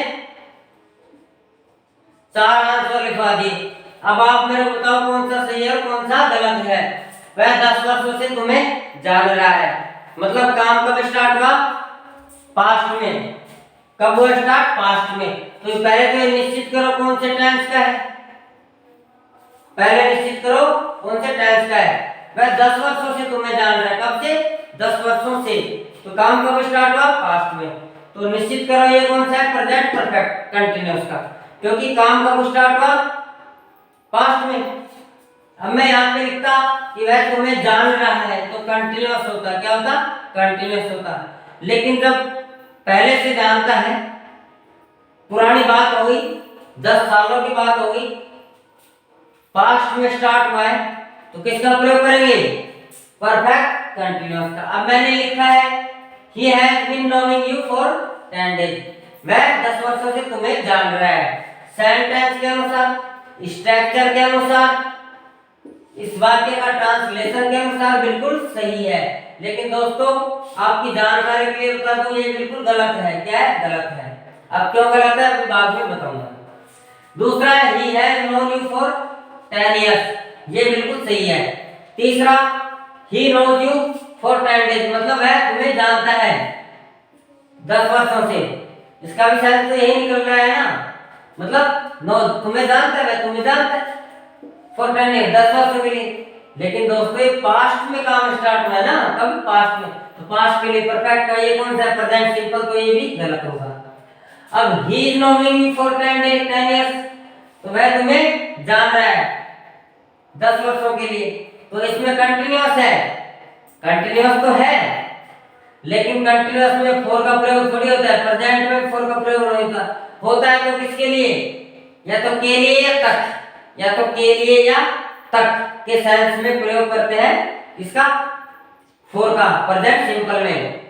4 आंसर लिखवा दिए। अब आप मेरे को बताओ कौन सा सही है और कौन सा गलत है। वह 10 वर्षों से तुम्हें जान रहा है, मतलब काम कब स्टार्ट हुआ? पास्ट में। कब हुआ स्टार्ट? पास्ट में। तो पहले तो ये निश्चित करो कौन से टेंस का है, पहले निश्चित करो कौन से टेंस का है। वह 10 वर्षों से तुम्हें जान रहा है, कब से? 10 वर्षों से। तो काम कब स्टार्ट हुआ? पास्ट में। तो निश्चित करो ये कौन सा है? प्रेजेंट परफेक्ट कंटीन्यूअस का, क्योंकि काम कब स्टार्ट हुआ? पास्ट में। अब मैं यहाँ पे लिखता कि वह तुम्हें जान रहा है, तो कंटीन्यूअस होता। क्या होता? कंटीन्यूअस होता। लेकिन जब पहले से जानता है, पुरानी बात हो गई, 10 सालों की बात हो गई, पास्ट में स्टार्ट हुआ है, तो किसका प्रयोग करेंगे? परफेक्ट कंटीन्यूअस का। अब मैंने लिखा है he has been knowing you for 10 days, वह 10 वर्षों से तुम्हें जान रहा है। सेंटेंस के अनुसार, स्ट्रक्चर के अनुसार, इस वाक्य का ट्रांसलेशन के अनुसार बिल्कुल सही है। लेकिन दोस्तों आपकी जानकारी के लिए बता दूं, ये बिल्कुल गलत है। क्या है? गलत है। अब क्यों गलत है अभी बाद में बताऊंगा। दूसरा है he has known you for 10 years, ये बिल्कुल सही है। तीसरा he knows you for 10 days, मतलब है तुम्हें जानता है 10 वर्षों से। इसका भी शायद तो यही निकल रहा है ना, मतलब नो तुम्हें जानता है, तुम्हें जानता है for 10 years, 10 वर्षों के लिए। लेकिन दोस्तों ये पास्ट में काम स्टार्ट हुआ है ना, कब? पास्ट में। तो पास्ट के लिए परफेक्ट का ये कौन सा है? प्रेजेंट सिंपल, तो ये भी गलत होगा। अब he is knowing you for 10 days, 10 years, तो वह तुम्हें जान रहा है 10 वर्षों के लिए। तो इसमें कंटीन्यूअस है, कंटीन्यूअस तो है, लेकिन कंटीन्यूअस में फोर का प्रयोग थोड़ी होता है। प्रेजेंट में फोर का प्रयोग नहीं होता। होता है तो किसके लिए? या तो के लिए या तक, या तो के लिए या तक के सेंस में प्रयोग करते हैं इसका फोर का प्रेजेंट सिंपल में।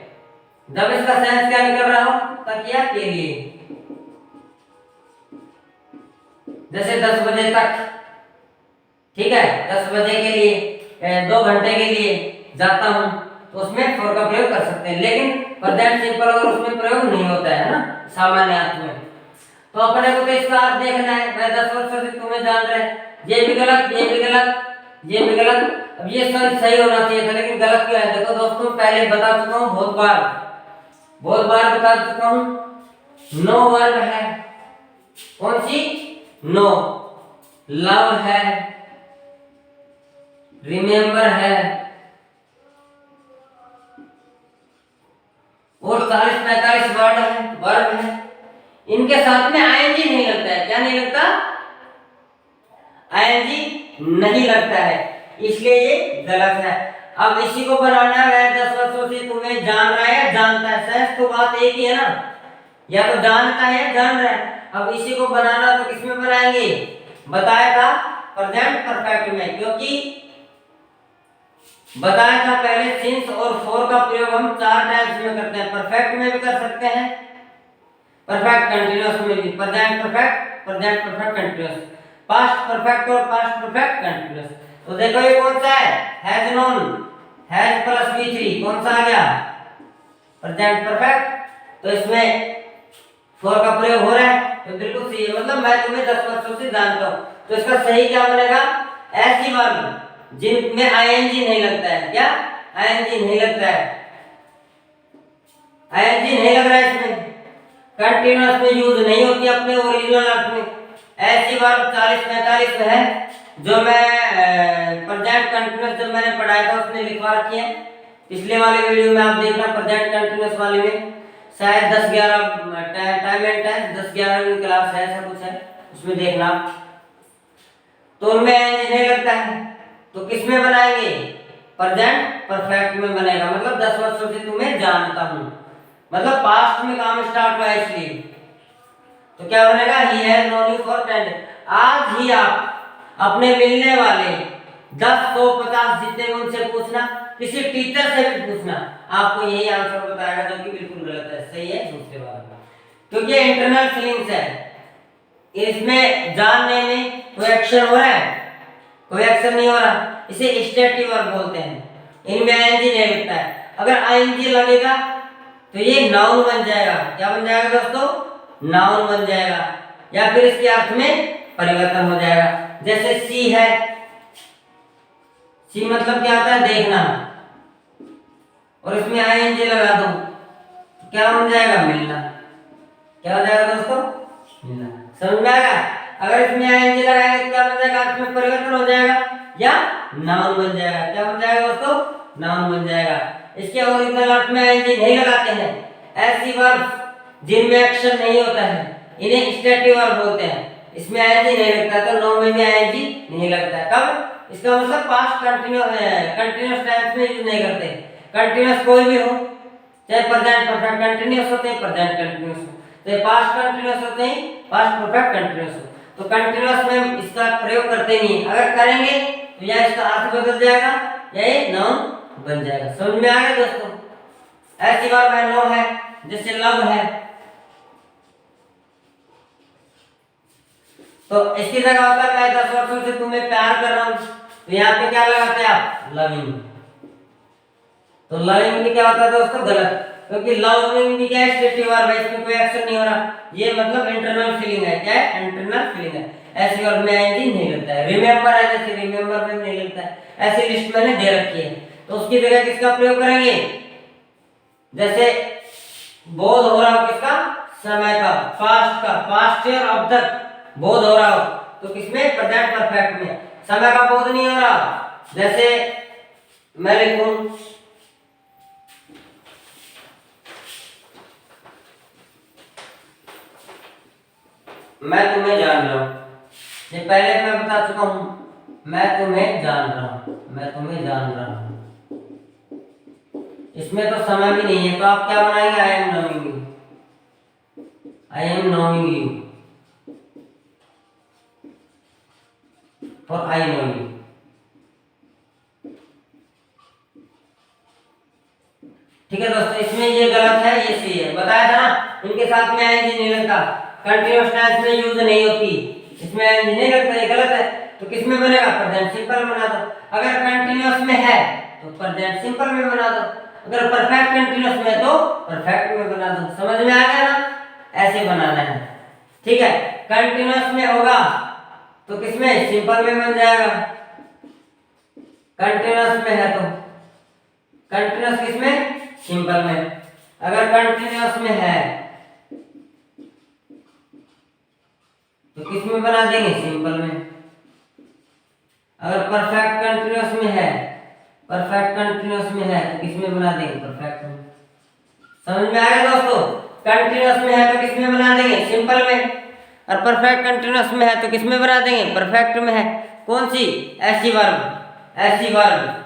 जब इसका सेंस क्या निकल रहा हो? तक या के लिए। जैसे 10 बजे तक, ठीक है, 10 बजे के लिए 2 घंटे के लिए जाता हूं, तो उसमें फोर का प्रयोग कर सकते हैं। लेकिन प्रेजेंट सिंपल अगर उसमें प्रयोग नहीं होता है ना सामान्य अर्थ में, तो अपने को तो इसका अर्थ देखना है। मैं 10 वर्षों से तुम्हें जान रहे, ये भी गलत, ये भी गलत, ये भी गलत। अब ये सही होना चाहिए था, लेकिन गलत क्यों है? देखो दोस्तों पहले बता चुका हूं, बहुत बार बता चुका हूं। नो वर्ब है, कौन सी? नो। लव है, रिमेंबर है, और 40-45 वर्ड है, वर्ब है। इनके साथ में आईएनजी नहीं लगता है। क्या नहीं लगता? आईएनजी नहीं लगता है, इसलिए ये गलत है। अब इसी को बनाना है। 10 वर्षों से तुम्हें जान रहा है, जानता है, सच तो बात एक ही है ना, या तो जानता है जान रहा है। अब इसी को बनाना तो किसमें बनाएंगे? बताया था प्रेजेंट परफेक्ट में, क्योंकि बताया था पहले सिंस और फॉर का प्रयोग हम 4 टाइप्स में करते हैं। परफेक्ट में भी कर सकते हैं, परफेक्ट कंटिन्यूअस में भी present perfect continuous, past perfect और पास्ट परफेक्ट कंटिन्यूअस। तो देखो ये कौन सा has known, has plus V3 कौन सा आ गया, प्रेजेंट परफेक्ट। तो इसमें फॉर का प्रयोग हो रहा है, तो बिल्कुल सही है, मतलब मैं तुम्हें 10 वर्षों से जानता हूं। तो इसका सही क्या बनेगा, ऐसी वर्ब जिनमें आईएनजी नहीं लगता है। क्या आईएनजी नहीं लगता है, आईएनजी नहीं लग रहा है इसमें, कंटीन्यूअस में यूज नहीं होती अपने ओरिजिनल अर्थ में। ऐसी वर्ब 40-45 में है, जो मैं प्रेजेंट कंटीन्यूअस जब मैंने पढ़ाया था उसमें लिखवा रखी है। पिछले वाले वीडियो में आप देखना, प्रेजेंट कंटीन्यूअस वाले में शायद 10-11 टाइम एंड टेंस 10-11 क्लास है, ऐसा कुछ है, उसमें देखना। तो उनमें एंज नहीं लगता है, तो किस में बनाएंगे, प्रेजेंट परफेक्ट में बनेगा। मतलब 10 वर्षों से तुम्हें जानता हूं, मतलब पास्ट में काम स्टार्ट हुआ है इसलिए। तो क्या बनेगा, he has known you for 10 days. आज ही आप अपने मिलने वाले 10, 100, 50 जितने भी उनसे पूछना, किसी टीचर से भी पूछना, आपको यही आंसर बताएगा, जो कि बिल्कुल गलत है, सही है दूसरे वाला। क्योंकि ये इंटरनल फीलिंग्स है, इसमें जानने में कोई एक्शन हो रहा है, कोई एक्शन नहीं हो रहा, इसे स्टेटिव वर्ब बोलते हैं। इनमें आईएनजी नहीं लगता है। अगर आईएनजी लगेगा तो ये नाउन बन जाएगा। क्या बन जाएगा दोस्तों, नाउन बन जाएगा, या फिर इसके अर्थ में परिवर्तन हो जाएगा। जैसे सी है, सी मतलब क्या होता है, देखना, और इसमें आईएनजी लगा दो, क्या बन जाएगा, मिलना। क्या हो जाएगा दोस्तों, मिलना। समझ में आएगा। अगर इसमें आईएनजी लगाएंगे तो क्या बन जाएगा, अर्थ में परिवर्तन हो जाएगा, या नाउन बन जाएगा। क्या बन जाएगा दोस्तों, नाउन बन जाएगा। इसके ओरिजिनल अर्थ में आईएनजी नहीं लगाते हैं। ऐसी वर्ब जिनमें एक्शन नहीं होता है इन्हें स्टेटिव वर्ब बोलते हैं। इसमें आईएनजी नहीं लगता, तो नाउन में भी आईएनजी नहीं लगता है। कब, इसका मतलब पास्ट कंटीन्यूअस टेंस में यूज नहीं करते। कंटीन्यूअस कोई भी हो, चाहे प्रेजेंट परफेक्ट कंटीन्यूअस होते हैं, प्रेजेंट कंटीन्यूअस हो, चाहे पास्ट कंटीन्यूअस होते हैं, पास्ट परफेक्ट कंटीन्यूअस हो, तो कंटीन्यूअस में इसका प्रयोग करते नहीं। अगर करेंगे तो या इसका अर्थ बदल जाएगा, या ये नाउन बन जाएगा। समझ में आ गया दोस्तों। ऐसी वर्ब है नो है, जैसे लव है, तो इसकी जगह होता है मैं 10 वर्षों से तुम्हें प्यार कर रहा हूं, तो यहाँ पे क्या लगाते हैं आप, लविंग। तो लविंग भी क्या होता है दोस्तों, गलत, क्योंकि लविंग भी क्या है, स्टेटिव वर्ब है, इसमें कोई एक्शन नहीं हो रहा, ये मतलब इंटरनल फीलिंग है। क्या है, इंटरनल फीलिंग है। ऐसी वर्ब में आईएनजी नहीं लगता है। रिमेंबर है, जैसे रिमेंबर में नहीं लगता है, ऐसी लिस्ट मैंने दे रखी है, तो उसकी जगह किसका प्रयोग करेंगे, जैसे बोध हो रहा हो किसका, समय का, पास्ट का, पास्ट ईयर ऑफ तक बोध हो रहा हो, तो किसमें, प्रेजेंट परफेक्ट में। समय का बोध नहीं हो रहा, जैसे मैं लिखूं, मैं तुम्हें जान रहा हूं, ये पहले मैं बता चुका हूं, मैं तुम्हें जान रहा हूं, मैं तुम्हें जान रहा हूं। इसमें तो समय भी नहीं है, तो आप क्या बनाएंगे, I am knowing you, I am knowing you, और आई नो यू। ठीक है दोस्तों, इसमें ये गलत है, ये सही है, बताया था ना, इनके साथ में आईएनजी नहीं लगता, कंटीन्यूअस टेंस में यूज नहीं होती, इसमें आईएनजी नहीं लगता, ये गलत है। तो किस में बनेगा, प्रेजेंट सिंपल बना दो। अगर कंटीन्यूअस में है तो प्रेजेंट सिंपल में बना दो, अगर परफेक्ट कंटीन्यूअस में तो परफेक्ट में बना दो। समझ में आ गया ना, ऐसे बनाना है। ठीक है, कंटीन्यूअस में होगा तो किसमें, सिंपल में बन जाएगा। कंटीन्यूअस में है तो कंटीन्यूअस किसमें, सिंपल में। अगर कंटीन्यूअस में है तो किसमें बना देंगे, सिंपल में। अगर परफेक्ट कंटीन्यूअस में है, परफेक्ट कंटीन्यूअस में है तो किसमें बना देंगे, परफेक्ट में। समझ में आ गया दोस्तों, कंटीन्यूअस में है तो किसमें बना देंगे, सिंपल में, और परफेक्ट कंटीन्यूअस में है तो किसमें बना देंगे, परफेक्ट में है। कौन सी, ऐसी वर्ब, ऐसी वर्ब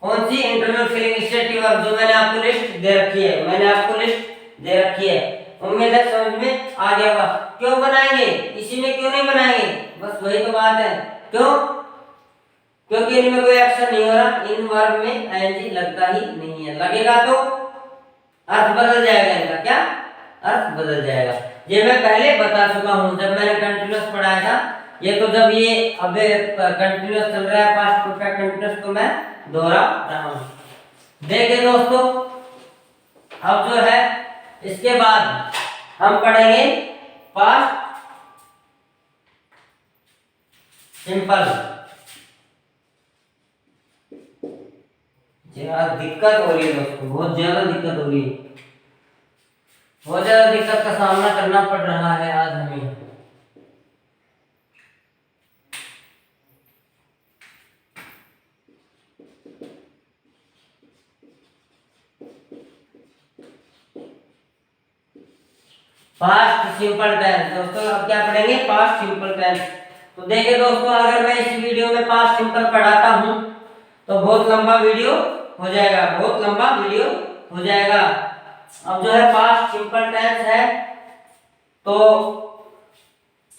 कौन सी, इंटरनल फीलिंग स्टेटिव वर्ब, जो मैंने आपको लिस्ट दे रखी है, मैंने आपको लिस्ट दे रखी है। उम्मीद है समझ में आ गया होगा। क्यों बनाएंगे, इसी में क्यों नहीं बनाएंगे, बस वही तो बात है। क्यों, क्योंकि इनमें कोई एक्शन नहीं हो रहा, इन वर्ब में आईएनजी लगता ही नहीं है। लगेगा तो अर्थ बदल जाएगा इनका। क्या, अर्थ बदल जाएगा। ये मैं पहले बता चुका हूं जब मैंने कंटिन्यूअस पढ़ाया था। ये तो जब ये अब कंटिन्यूअस चल रहा है पास्ट परफेक्ट कंटिन्यूअस, तो मैं दोहरा रहा हूं। देखिए दोस्तों, अब जो है इसके बाद हम पढ़ेंगे पास्ट सिंपल। यार दिक्कत हो रही है दोस्तों, बहुत ज्यादा दिक्कत हो रही है, बहुत ज्यादा दिक्कत का सामना करना पड़ रहा है आज हमें। पास्ट सिंपल टेंस दोस्तों, अब क्या पढ़ेंगे? Past simple tense. तो देखिए दोस्तों, अगर मैं इस वीडियो में पास्ट सिंपल पढ़ाता हूं तो बहुत लंबा वीडियो हो जाएगा, बहुत लंबा वीडियो हो जाएगा। अब जो है पास्ट सिंपल टेंस है, तो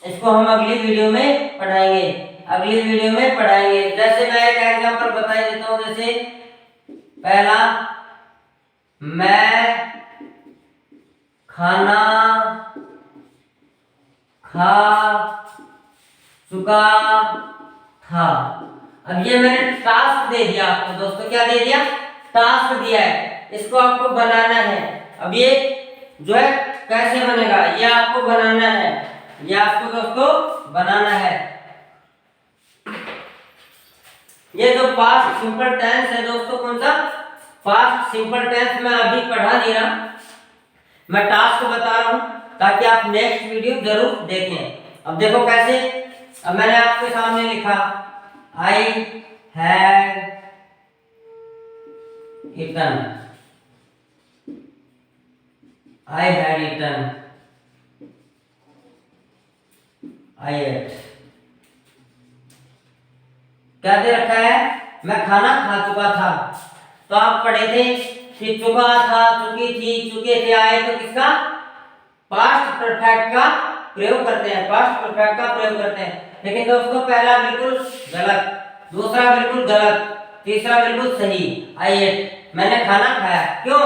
इसको हम अगली वीडियो में पढ़ाएंगे, अगली वीडियो में पढ़ाएंगे। जैसे मैं एक एग्जांपल बता देता हूं, जैसे पहला, मैं खाना खा चुका था। अब ये मैंने टास्क दे दिया आपको दोस्तों, क्या दे दिया? टास्क दिया है, इसको आपको बनाना है। अब ये जो है कैसे बनेगा, ये आपको बनाना है, ये आपको दोस्तों बनाना है। ये जो पास्ट सिंपल टेंस है दोस्तों, कौन सा? पास्ट सिंपल टेंस मैं अभी पढ़ा नहीं रहा, मैं टास्क बता रहा हूं ताकि आप नेक्स्ट वीडियो जरूर देखें। अब देखो कैसे, अब मैंने आपके सामने लिखा I have eaten, I had eaten, I ate. क्या दे रखा है? मैं खाना खा चुका था। तो आप पढ़े थे कि चुका था, चुकी थी, चुके थे, आए, तो किसका? पास्ट परफेक्ट का प्रयोग करते हैं, पास्ट परफेक्ट का प्रयोग करते हैं। लेकिन दोस्तों पहला बिल्कुल गलत, दूसरा बिल्कुल गलत, तीसरा बिल्कुल सही। आई एट, मैंने खाना खाया। क्यों?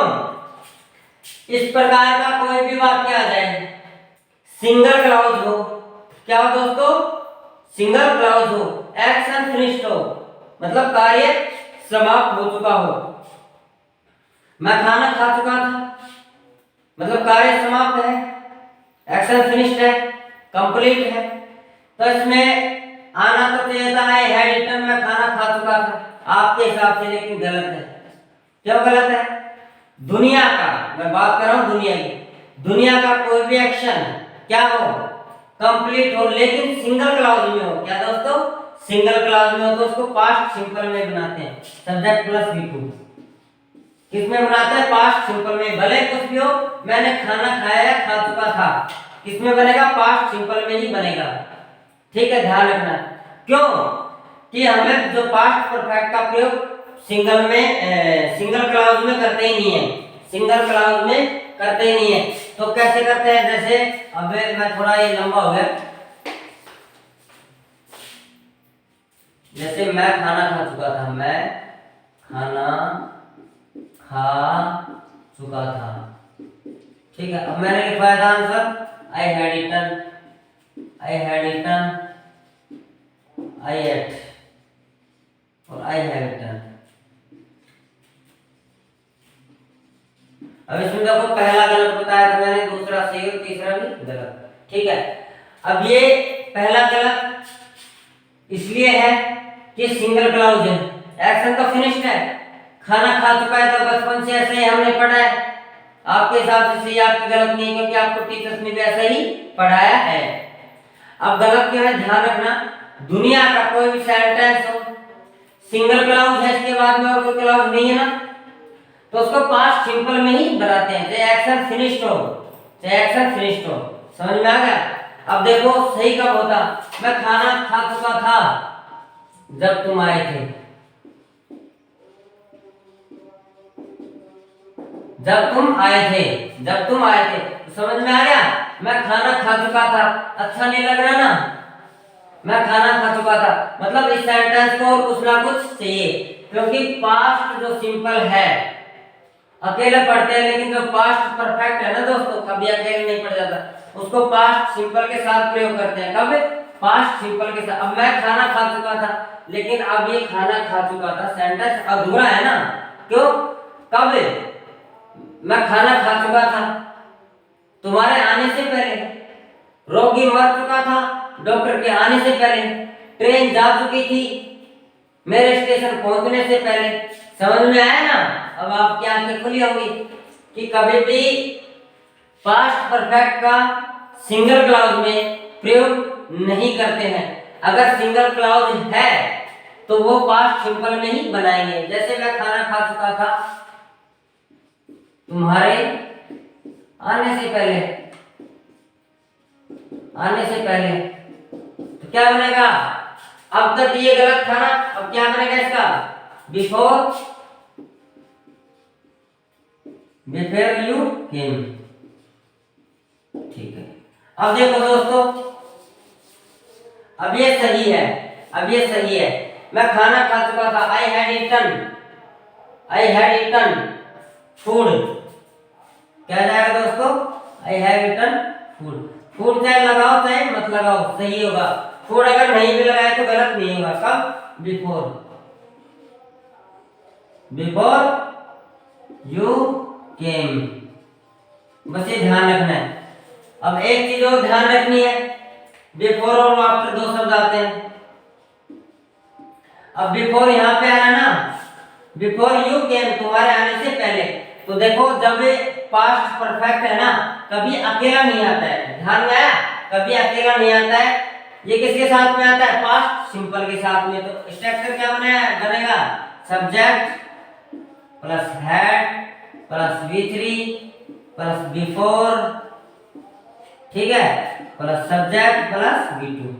इस प्रकार का कोई भी वाक्य आ जाए, सिंगल क्लाउज हो, क्या हो दोस्तों? सिंगल क्लाउज हो, एक्शन फिनिश्ड हो, मतलब कार्य समाप्त हो चुका हो। मैं खाना खा चुका था, मतलब कार्य समाप्त है, एक्शन फिनिश्ड है, कंप्लीट है। तो इसमें आना तो चाहिए था आई हैड ईटन, मैं खाना खा चुका था, आपके हिसाब से, लेकिन गलत है। क्यों गलत है? दुनिया का, मैं बात कर रहा हूं दुनिया की, दुनिया का कोई भी एक्शन क्या हो? कंप्लीट हो, लेकिन सिंगल क्लाउज में हो। क्या दोस्तों? सिंगल क्लाउज में हो, तो उसको पास्ट सिंपल में बनाते हैं, सब्जेक्ट प्लस V2। किसमें बनाते हैं? पास्ट सिंपल में। भले कुछ भी हो, मैंने खाना खाया, खा चुका था, किसमें बनेगा? पास्ट सिंपल में ही बनेगा। ठीक है, ध्यान रखना। क्यों कि हमें जो पास्ट परफेक्ट का प्रयोग सिंगल में, सिंगल क्लाउज में करते ही नहीं है, सिंगल क्लाउज में करते ही नहीं है। तो कैसे करते हैं? जैसे अब मैं थोड़ा ये लंबा हो गया, जैसे मैं खाना खा चुका था, मैं खाना खा चुका था। ठीक है, अब मैंने लिखवाया था answer I had eaten, I had eaten, I ate और आई हैव ईटन। अब इसमें देखो पहला गलत बताया था मैंने, दूसरा सही और तीसरा भी गलत। ठीक है, अब ये पहला गलत इसलिए है कि सिंगल क्लाउज है, एक्शन तो फिनिश्ड है, खाना खा चुका है, तो बचपन से ऐसे ही हमने पढ़ा है। आपके हिसाब से सही, आपकी गलत नहीं, क्योंकि आपको टीचर्स ने भी ऐसा ही पढ़ाया है। अब गलत क्या है, ध्यान रखना, दुनिया का कोई भी सेंटेंस हो, सिंगल क्लाउज है, इसके बाद में और कोई क्लाउज नहीं है ना, तो उसको पास्ट सिंपल में ही बनाते हैं, चाहे एक्शन फिनिश्ड हो, चाहे एक्शन फिनिश्ड हो। समझ में आ गया? अब देखो सही कब होता? मैं खाना खा चुका था जब तुम आए थे, जब तुम आए थे, जब तुम आए थे। तो समझ में आ गया? मैं खाना खा चुका था, अच्छा नहीं लग रहा ना, मैं खाना खा चुका था, मतलब इस सेंटेंस को कुछ ना कुछ चाहिए, क्योंकि पास्ट जो सिंपल है, अकेले पढ़ते हैं, लेकिन जो पास्ट परफेक्ट है ना दोस्तों, कभी अकेले नहीं पढ़ जाता, उसको पास्ट सिंपल के साथ प्रयोग करते हैं। कब? पास्ट सिंपल के साथ। अब मैं खाना खा चुका था, लेकिन अब ये खाना खा चुका था सेंटेंस अधूरा है ना, क्यों? कब मैं खाना खा चुका था? तुम्हारे आने से पहले। रोगी मर चुका था डॉक्टर के आने से पहले। ट्रेन जा चुकी थी मेरे स्टेशन पहुंचने से पहले। समझ में आया ना? अब आपकी आंखें खुली होंगी कि कभी भी पास्ट परफेक्ट का सिंगल क्लॉज में प्रयोग नहीं करते हैं। अगर सिंगल क्लॉज है तो वो पास्ट सिंपल में ही बनाएंगे। जैसे मैं खाना खा चुका था तुम्हारे आने से पहले। आने से पहले तो क्या बनेगा? अब तक ये गलत था ना, अब क्या बनेगा इसका? बिफोर यू केम। ठीक है। अब देखो दोस्तों, अब ये सही है, अब ये सही है। मैं खाना खा चुका था, आई हैड ईटन फूड। क्या जाएगा दोस्तों? I have eaten food. Food चाहे लगाओ चाहे मत लगाओ, सही होगा। फूड अगर नहीं भी लगाए तो गलत नहीं होगा। कब? बिफोर यू केम। बस ये ध्यान रखना है। अब एक चीज और ध्यान रखनी है, बिफोर और आफ्टर दो शब्द आते हैं। अब बिफोर यहाँ पे आ रहा है ना, बिफोर यू केम, तुम्हारे आने से पहले। तो देखो, जब पास्ट परफेक्ट है ना, कभी अकेला नहीं आता है। ध्यान में आया? कभी अकेला नहीं आता है। ये किसके साथ में आता है? पास्ट सिंपल के साथ में। तो स्ट्रक्चर क्या बनेगा? Subject plus had plus V3 plus before, ठीक है, plus subject plus V2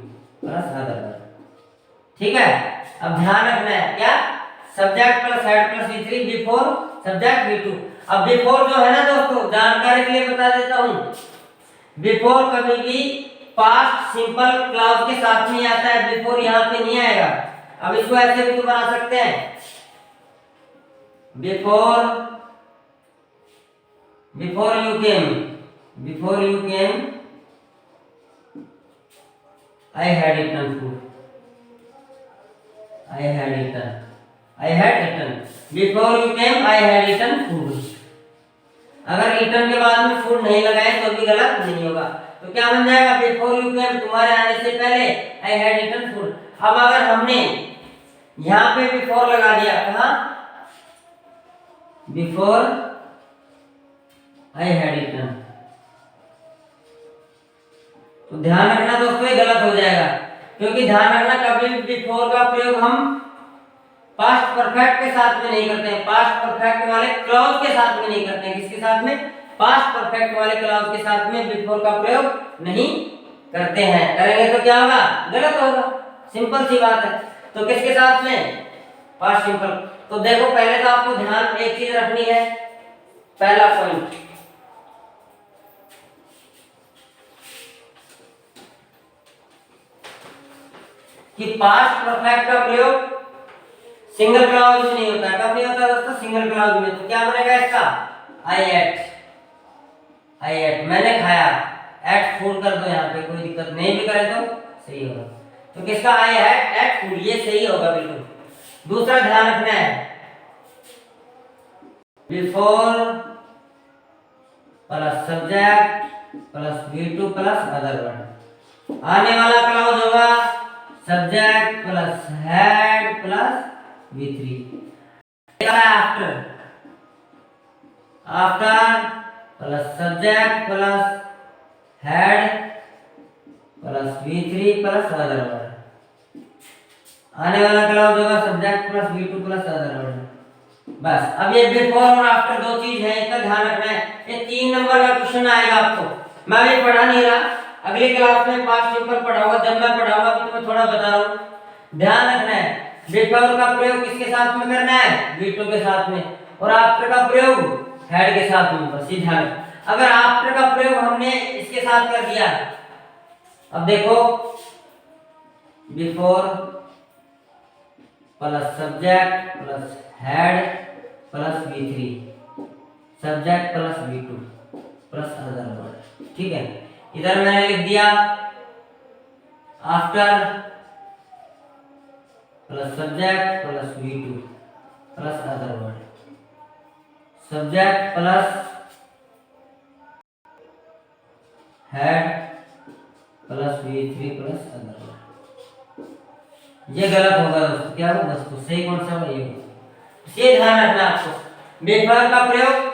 plus other. ठीक है। अब ध्यान रखना है क्या? Subject plus head plus V3 before subject V2। अब बिफोर जो है ना दोस्तों, जानकारी के लिए बता देता हूं, बिफोर कभी भी पास्ट सिंपल क्लॉज के साथ नहीं आता है। बिफोर यहाँ पे नहीं आएगा। अब इसको ऐसे भी तो बना सकते हैं, before you came I had eaten food. I had eaten. Before you came, I had eaten food. अगर eaten के बाद में food नहीं लगाए तो भी गलत नहीं होगा। तो क्या बन जाएगा? Before you came, तुम्हारे आने से पहले I had eaten food। अब अगर हमने यहाँ पे before लगा दिया, कहाँ? Before I had eaten, तो ध्यान रखना दोस्तों, ये गलत हो जाएगा। क्योंकि ध्यान रखना, कभी भी बिफोर का प्रयोग हम पास्ट परफेक्ट के साथ में नहीं करते हैं। पास्ट परफेक्ट वाले क्लॉज के साथ में नहीं करते हैं। किसके साथ में? पास्ट परफेक्ट वाले क्लॉज के साथ में बिफोर का प्रयोग नहीं करते हैं। करेंगे तो क्या होगा? गलत होगा। सिंपल सी बात है। तो किसके साथ में? Past simple. तो देखो, पहले तो आपको ध्यान एक चीज रखनी है, पहला पॉइंट, कि पास्ट परफेक्ट का प्रयोग सिंगल क्लॉज में नहीं होता। कब नहीं होता दोस्तों? सिंगल क्लॉज में। तो क्या बनेगा इसका? आई एट, मैंने खाया। एट फूड कर दो यहाँ पे, कोई दिक्कत नहीं भी करे तो सही होगा। तो किसका? आई हैड एट फूड, ये सही होगा बिल्कुल। दूसरा ध्यान रखना है, before plus subject plus V2 plus other word. आने वाला क्लॉज होगा subject plus head plus V3। After plus subject plus head plus V3 plus other word. आने वाला क्लॉज होगा subject plus V2 plus other word. बस। अब ये before और आफ्टर दो चीज है, इसका ध्यान रखना है। ये 3 नंबर का क्वेश्चन आएगा आपको। मैं भी पढ़ा नहीं रहा, अगली क्लास में पास्ट सिंपल पढ़ाऊंगा। जब मैं पढ़ाऊंगा तो मैं थोड़ा बता रहा हूँ, ध्यान रखना है। बिफोर का प्रयोग किसके साथ में करना है? V2 के साथ में। और आफ्टर का प्रयोग हेड के साथ में। बस ये ध्यान। अगर आफ्टर का प्रयोग हमने इसके साथ कर दिया, अब देखो, before plus subject plus head plus V3 subject plus V2 plus other word. ठीक है, इधर मैंने लिख दिया after plus subject plus V2 plus other word, subject plus head plus V3 plus other word. ये गलत होगा दोस्तों, क्या होगा दोस्तों, सही कौन सा होगा, ये ध्यान रखना आपको। बिफोर का प्रयोग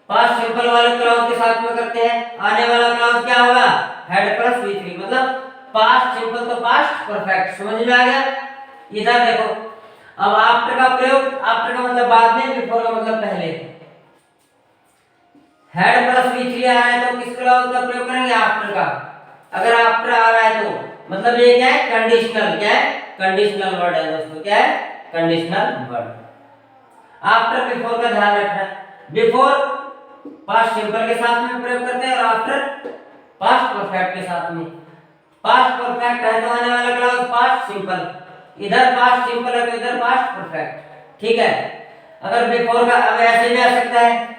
पास्ट सिंपल वाले क्लॉज के साथ में करते हैं। आने वाला क्लॉज क्या होगा, हेड प्लस V3, मतलब पास्ट सिंपल तो पास्ट परफेक्ट, समझ में आ गया। इधर देखो, अब आफ्टर का प्रयोग, आफ्टर का मतलब बाद में, बिफोर का मतलब पहले। हेड प्लस V3 आ रहा है तो किस क्लॉज का प्रयोग करेंगे, आफ्टर का। अगर आफ्टर आ रहा है तो मतलब ये क्या है, कंडीशनल, क्या है, कंडीशनल वर्ड है दोस्तों, क्या है, कंडीशनल वर्ड। आफ्टर बिफोर का ध्यान रखना, बिफोर पास्ट सिंपल के साथ में प्रयोग करते हैं और आफ्टर पास्ट परफेक्ट के साथ में। पास्ट परफेक्ट है तो आने वाला क्लॉज पास्ट सिंपल, इधर पास्ट सिंपल है तो इधर पास्ट परफेक्ट। ठीक है, अगर बिफोर का अब ऐसे भी आ सकता है,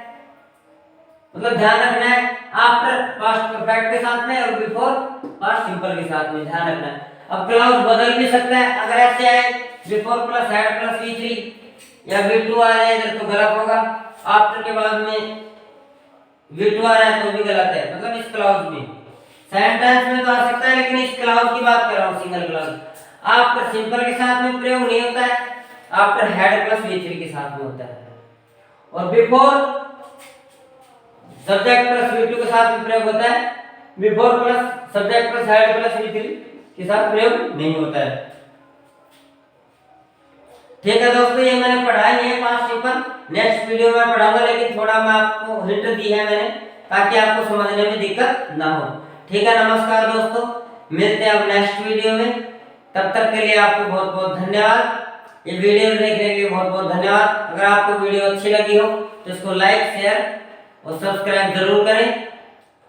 मतलब ध्यान रखना है आफ्टर पास्ट परफेक्ट के साथ में और बिफोर पास्ट सिंपल के साथ में, ध्यान रखना है। अब क्लॉज बदल भी सकता है, अगर ऐसे आए before plus head plus V3 या V2 आ जाए इधर तो गलत होगा, आफ्टर के बाद में V2 आ रहा है तो भी गलत है, मतलब इस क्लॉज में। सेंटेंस में तो आ सकता है लेकिन इस क्लॉज की बात कर रहा हूं, सिंगल क्लॉज। आफ्टर सिंपल के साथ में प्रयोग नहीं होता है, आफ्टर हेड प्लस V3 के साथ में होता है। और बिफोर सब्जेक्ट प्लस V2 के साथ में प्रयोग होता है, before plus subject plus head plus V3 के साथ प्रयोग नहीं होता है। ठीक है दोस्तों, ये मैंने पढ़ा नहीं है पास्ट सिंपल, नेक्स्ट वीडियो में पढ़ाऊंगा, लेकिन थोड़ा मैं आपको हिंट दी है मैंने ताकि आपको समझने में दिक्कत ना हो। ठीक है, नमस्कार दोस्तों, मिलते हैं अब नेक्स्ट वीडियो में, तब तक के लिए आपको बहुत बहुत धन्यवाद। ये वीडियो देखने के लिए बहुत बहुत धन्यवाद। अगर आपको वीडियो अच्छी लगी हो तो इसको लाइक शेयर और सब्सक्राइब जरूर करें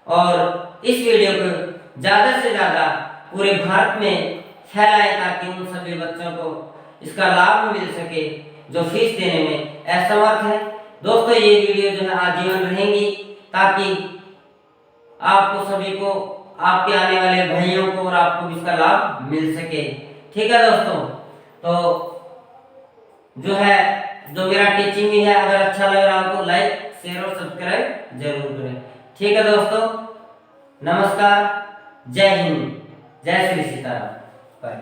और इस वीडियो को ज्यादा से ज्यादा पूरे भारत में फैलाएं ताकि उन सभी बच्चों को इसका लाभ मिल सके जो फीस देने में असमर्थ है। दोस्तों ये वीडियो जो है आजीवन रहेंगी ताकि आपको सभी को, आपके आने वाले भाइयों को और आपको भी इसका लाभ मिल सके। ठीक है दोस्तों, तो जो है जो मेरा टीचिंग है, अगर अच्छा लग रहा हो तो लाइक शेयर और सब्सक्राइब जरूर करें। ठीक है दोस्तों, नमस्कार, जय हिंद, जय श्री सीताराम, बाय।